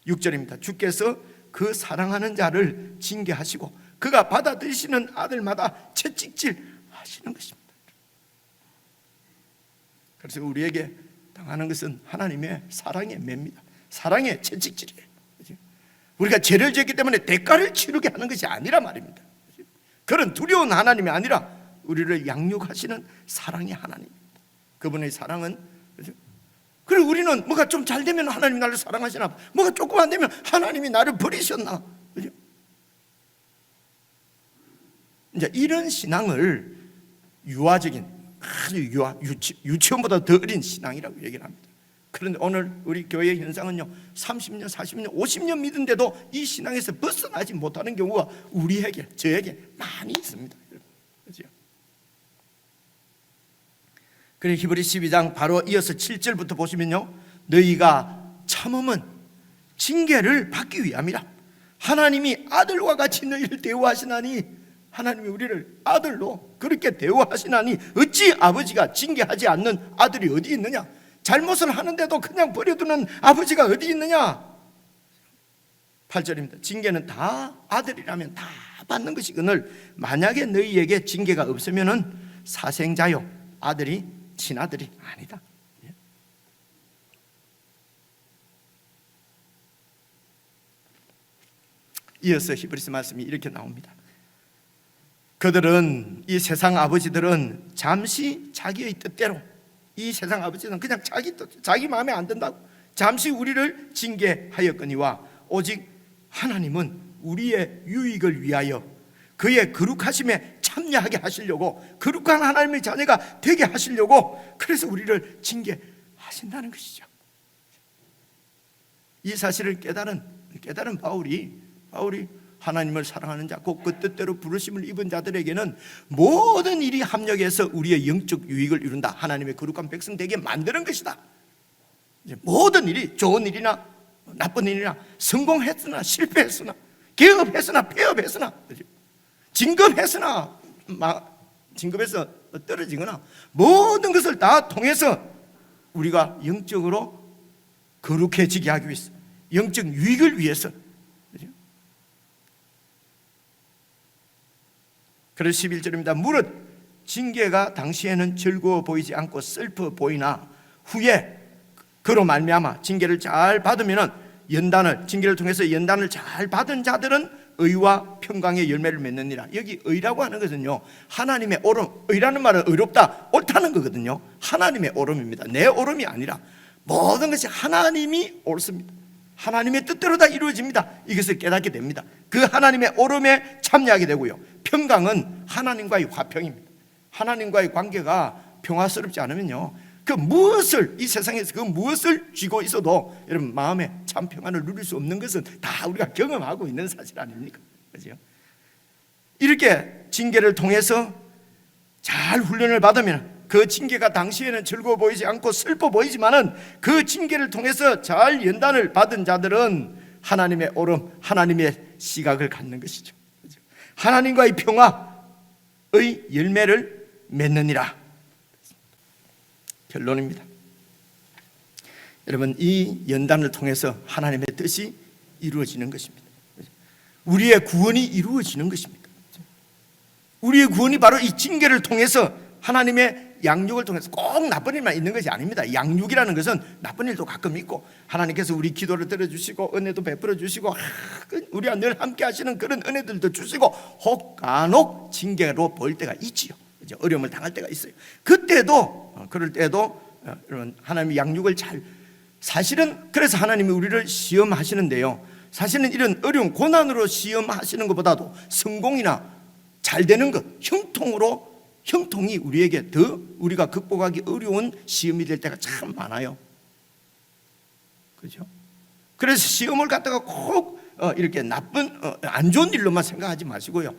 6절입니다. 주께서 그 사랑하는 자를 징계하시고 그가 받아들이시는 아들마다 채찍질 하시는 것입니다. 그래서 우리에게 당하는 것은 하나님의 사랑의 매입니다. 사랑의 채찍질이에요. 우리가 죄를 지었기 때문에 대가를 치르게 하는 것이 아니라 말입니다. 그런 두려운 하나님이 아니라 우리를 양육하시는 사랑의 하나님입니다. 그분의 사랑은, 그리고 우리는 뭐가 좀 잘 되면 하나님이 나를 사랑하시나, 뭐가 조금 안 되면 하나님이 나를 버리셨나. 그죠? 이제 이런 신앙을 유아적인, 아주 유치원보다 더 어린 신앙이라고 얘기를 합니다. 그런데 오늘 우리 교회 현상은요, 30년, 40년, 50년 믿은데도 이 신앙에서 벗어나지 못하는 경우가 우리에게, 저에게 많이 있습니다. 그렇죠? 그래 히브리 12장 바로 이어서 7절부터 보시면요, 너희가 참음은 징계를 받기 위함이라. 하나님이 아들과 같이 너희를 대우하시나니, 하나님이 우리를 아들로 그렇게 대우하시나니 어찌 아버지가 징계하지 않는 아들이 어디 있느냐? 잘못을 하는데도 그냥 버려두는 아버지가 어디 있느냐? 8절입니다. 징계는 다 아들이라면 다 받는 것이거늘 만약에 너희에게 징계가 없으면은 사생자요, 아들이 친아들이 아니다. 이어서 히브리서 말씀이 이렇게 나옵니다. 그들은, 이 세상 아버지들은 잠시 자기의 뜻대로, 이 세상 아버지는 그냥 자기 마음에 안 든다고 잠시 우리를 징계하였거니와 오직 하나님은 우리의 유익을 위하여 그의 거룩하심에 참여하게 하시려고, 거룩한 하나님의 자녀가 되게 하시려고 그래서 우리를 징계하신다는 것이죠. 이 사실을 깨달은 바울이 하나님을 사랑하는 자, 곧 그 뜻대로 부르심을 입은 자들에게는 모든 일이 합력해서 우리의 영적 유익을 이룬다, 하나님의 거룩한 백성 되게 만드는 것이다. 모든 일이, 좋은 일이나 나쁜 일이나, 성공했으나 실패했으나, 개업했으나 폐업했으나, 진급했으나 진급에서 떨어지거나, 모든 것을 다 통해서 우리가 영적으로 거룩해지게 하기 위해서, 영적 유익을 위해서. 그래서 11절입니다. 무릇 징계가 당시에는 즐거워 보이지 않고 슬퍼 보이나 후에 그로 말미암아 징계를 잘 받으면은 징계를 통해서 연단을 잘 받은 자들은 의와 평강의 열매를 맺느니라. 여기 의라고 하는 것은요, 하나님의 옳음, 의라는 말은 의롭다, 옳다는 거거든요. 하나님의 옳음입니다. 내 옳음이 아니라 모든 것이 하나님이 옳습니다. 하나님의 뜻대로 다 이루어집니다. 이것을 깨닫게 됩니다. 그 하나님의 옳음에 참여하게 되고요, 평강은 하나님과의 화평입니다. 하나님과의 관계가 평화스럽지 않으면요, 이 세상에서 그 무엇을 쥐고 있어도 여러분 마음에 참 평안을 누릴 수 없는 것은 다 우리가 경험하고 있는 사실 아닙니까? 그렇죠? 이렇게 징계를 통해서 잘 훈련을 받으면 그 징계가 당시에는 즐거워 보이지 않고 슬퍼 보이지만은 그 징계를 통해서 잘 연단을 받은 자들은 하나님의 옳음, 하나님의 시각을 갖는 것이죠. 하나님과의 평화의 열매를 맺느니라. 결론입니다. 여러분, 이 연단을 통해서 하나님의 뜻이 이루어지는 것입니다. 우리의 구원이 이루어지는 것입니다. 우리의 구원이 바로 이 징계를 통해서, 하나님의 양육을 통해서, 꼭 나쁜 일만 있는 것이 아닙니다. 양육이라는 것은 나쁜 일도 가끔 있고, 하나님께서 우리 기도를 들어주시고 은혜도 베풀어 주시고 우리와 늘 함께 하시는 그런 은혜들도 주시고, 혹 간혹 징계로 볼 때가 있지요. 어려움을 당할 때가 있어요. 그럴 때도 여러분, 하나님의 양육을 사실은 그래서 하나님이 우리를 시험하시는데요, 사실은 이런 어려운 고난으로 시험하시는 것보다도 성공이나 잘 되는 것, 형통이 우리에게 더 우리가 극복하기 어려운 시험이 될 때가 참 많아요. 그렇죠? 그래서 시험을 갖다가 꼭 이렇게 나쁜 안 좋은 일로만 생각하지 마시고요,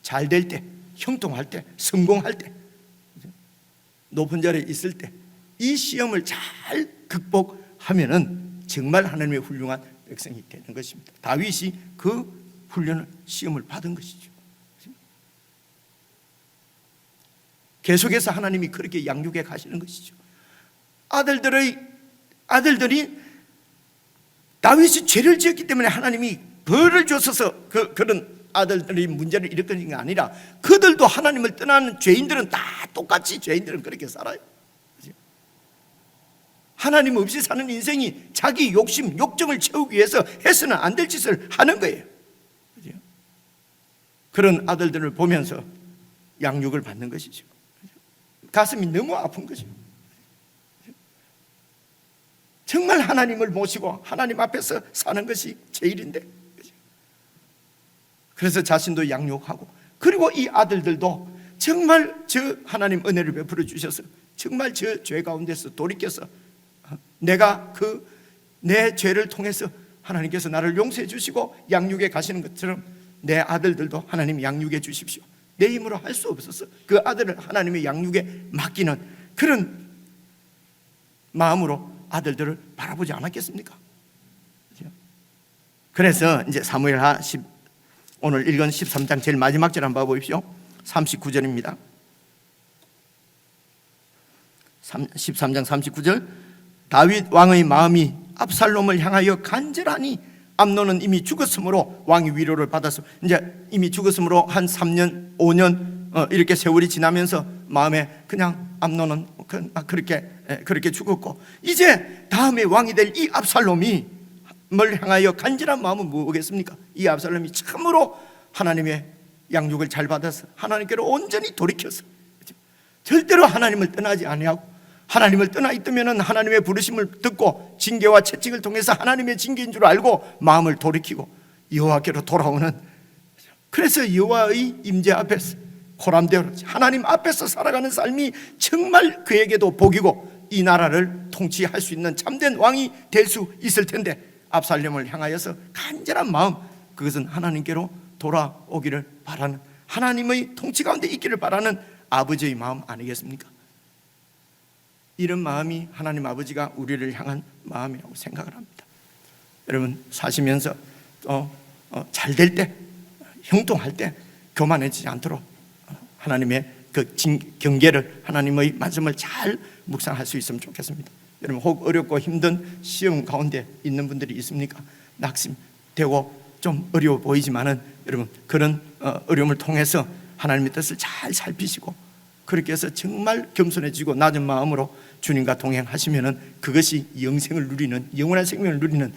잘 될 때, 형통할 때, 성공할 때, 높은 자리에 있을 때 이 시험을 잘 극복하면은 정말 하나님의 훌륭한 백성이 되는 것입니다. 다윗이 그 훈련을, 시험을 받은 것이죠. 계속해서 하나님이 그렇게 양육해 가시는 것이죠. 아들들이 다윗이 죄를 지었기 때문에 하나님이 벌을 주셔서 그런 아들들이 문제를 일으키는 게 아니라, 그들도 하나님을 떠나는 죄인들은 다 똑같이, 죄인들은 그렇게 살아요. 하나님 없이 사는 인생이 자기 욕심, 욕정을 채우기 위해서 해서는 안 될 짓을 하는 거예요. 그런 아들들을 보면서 양육을 받는 것이죠. 가슴이 너무 아픈 거죠. 정말 하나님을 모시고 하나님 앞에서 사는 것이 제일인데, 그래서 자신도 양육하고, 그리고 이 아들들도 정말 저 하나님 은혜를 베풀어 주셔서 정말 저 죄 가운데서 돌이켜서 내가 내 죄를 통해서 하나님께서 나를 용서해 주시고 양육해 가시는 것처럼 내 아들들도 하나님 양육해 주십시오. 내 힘으로 할 수 없어서 그 아들을 하나님의 양육에 맡기는 그런 마음으로 아들들을 바라보지 않았겠습니까? 그래서 이제 사무엘하 오늘 읽은 13장 제일 마지막 절 한번 봐보십시오. 39절입니다. 13장 39절. 다윗 왕의 마음이 압살롬을 향하여 간절하니 암논은 이미 죽었으므로 왕이 위로를 받아서 이제 이미 죽었으므로 한 3년 5년 이렇게 세월이 지나면서 마음에 그냥 암논은 그렇게 죽었고, 이제 다음에 왕이 될 이 압살롬이 뭘 향하여 간절한 마음은 뭐겠습니까? 이 압살롬이 참으로 하나님의 양육을 잘 받아서 하나님께로 온전히 돌이켜서 절대로 하나님을 떠나지 아니하고, 하나님을 떠나 있다면 하나님의 부르심을 듣고 징계와 채찍을 통해서 하나님의 징계인 줄 알고 마음을 돌이키고 여호와께로 돌아오는, 그래서 여호와의 임재 앞에서 코람대로 하나님 앞에서 살아가는 삶이 정말 그에게도 복이고 이 나라를 통치할 수 있는 참된 왕이 될 수 있을 텐데, 압살롬을 향하여서 간절한 마음, 그것은 하나님께로 돌아오기를 바라는, 하나님의 통치 가운데 있기를 바라는 아버지의 마음 아니겠습니까? 이런 마음이 하나님 아버지가 우리를 향한 마음이라고 생각을 합니다. 여러분 사시면서 잘 될 때, 형통할 때 교만해지지 않도록 하나님의 그 경계를, 하나님의 말씀을 잘 묵상할 수 있으면 좋겠습니다. 여러분 혹 어렵고 힘든 시험 가운데 있는 분들이 있습니까? 낙심되고 좀 어려워 보이지만은 여러분 그런 어려움을 통해서 하나님의 뜻을 잘 살피시고 그렇게 해서 정말 겸손해지고 낮은 마음으로 주님과 동행하시면은 그것이 영생을 누리는, 영원한 생명을 누리는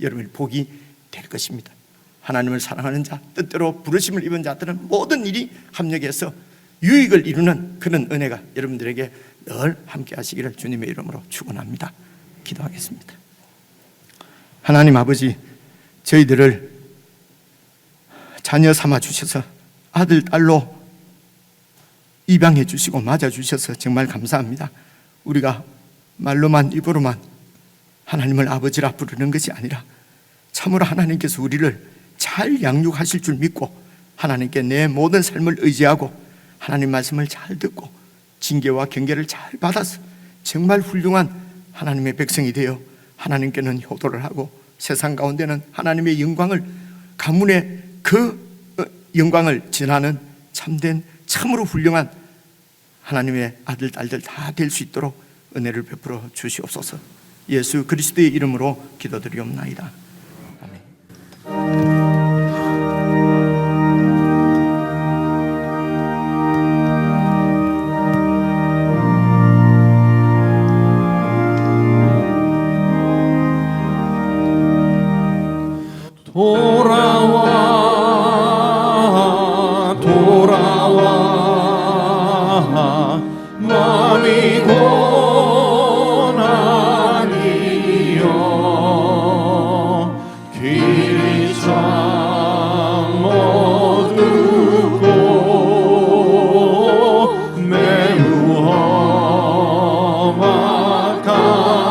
여러분의 복이 될 것입니다. 하나님을 사랑하는 자, 뜻대로 부르심을 입은 자들은 모든 일이 합력해서 유익을 이루는 그런 은혜가 여러분들에게 늘 함께 하시기를 주님의 이름으로 축원합니다. 기도하겠습니다. 하나님 아버지, 저희들을 자녀 삼아 주셔서 아들, 딸로 입양해 주시고 맞아 주셔서 정말 감사합니다. 우리가 말로만 입으로만 하나님을 아버지라 부르는 것이 아니라 참으로 하나님께서 우리를 잘 양육하실 줄 믿고 하나님께 내 모든 삶을 의지하고 하나님 말씀을 잘 듣고 징계와 경계를 잘 받아서 정말 훌륭한 하나님의 백성이 되어 하나님께는 효도를 하고 세상 가운데는 하나님의 영광을, 가문의 그 영광을 전하는 참된 참으로 훌륭한 하나님의 아들, 딸들 다 될 수 있도록 은혜를 베풀어 주시옵소서. 예수 그리스도의 이름으로 기도드리옵나이다. 아멘. 돌아와 마음이 고난이여 길이 참 어둡고 매우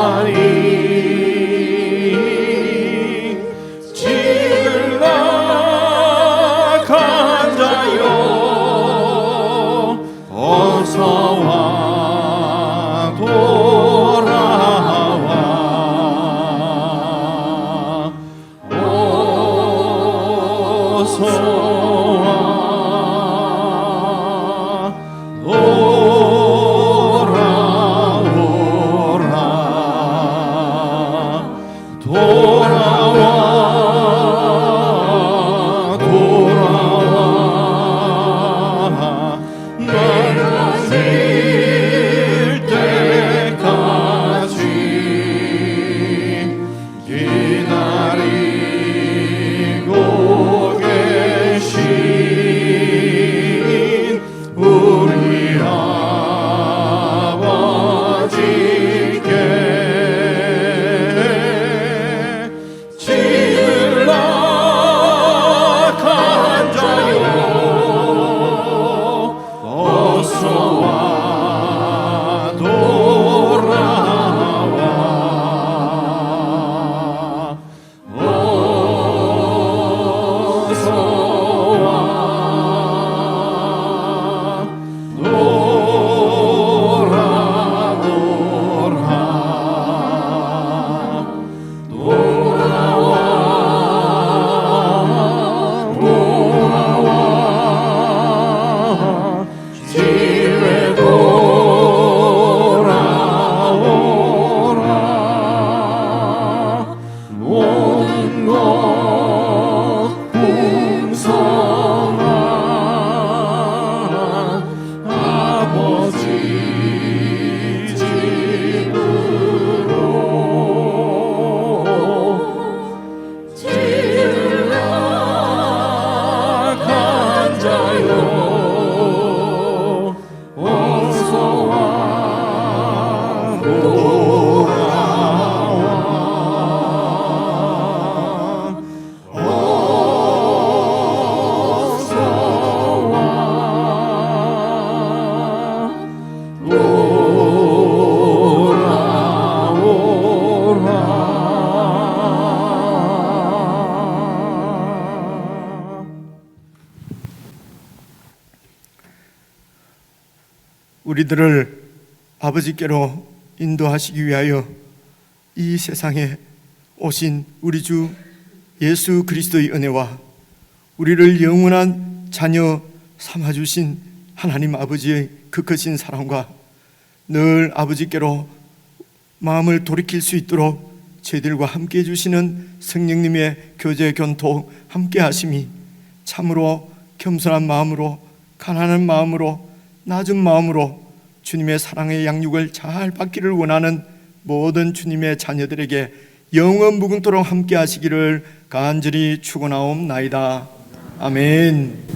험하다니 지을 낙한 자여 어서 와 우리들을 아버지께로 인도하시기 위하여 이 세상에 오신 우리 주 예수 그리스도의 은혜와 우리를 영원한 자녀 삼아주신 하나님 아버지의 그 크신 사랑과 늘 아버지께로 마음을 돌이킬 수 있도록 저희들과 함께 해주시는 성령님의 교제 견토 함께 하심이 참으로 겸손한 마음으로, 가난한 마음으로, 낮은 마음으로 주님의 사랑의 양육을 잘 받기를 원하는 모든 주님의 자녀들에게 영원 무궁토록 함께 하시기를 간절히 축원하옵나이다. 아멘.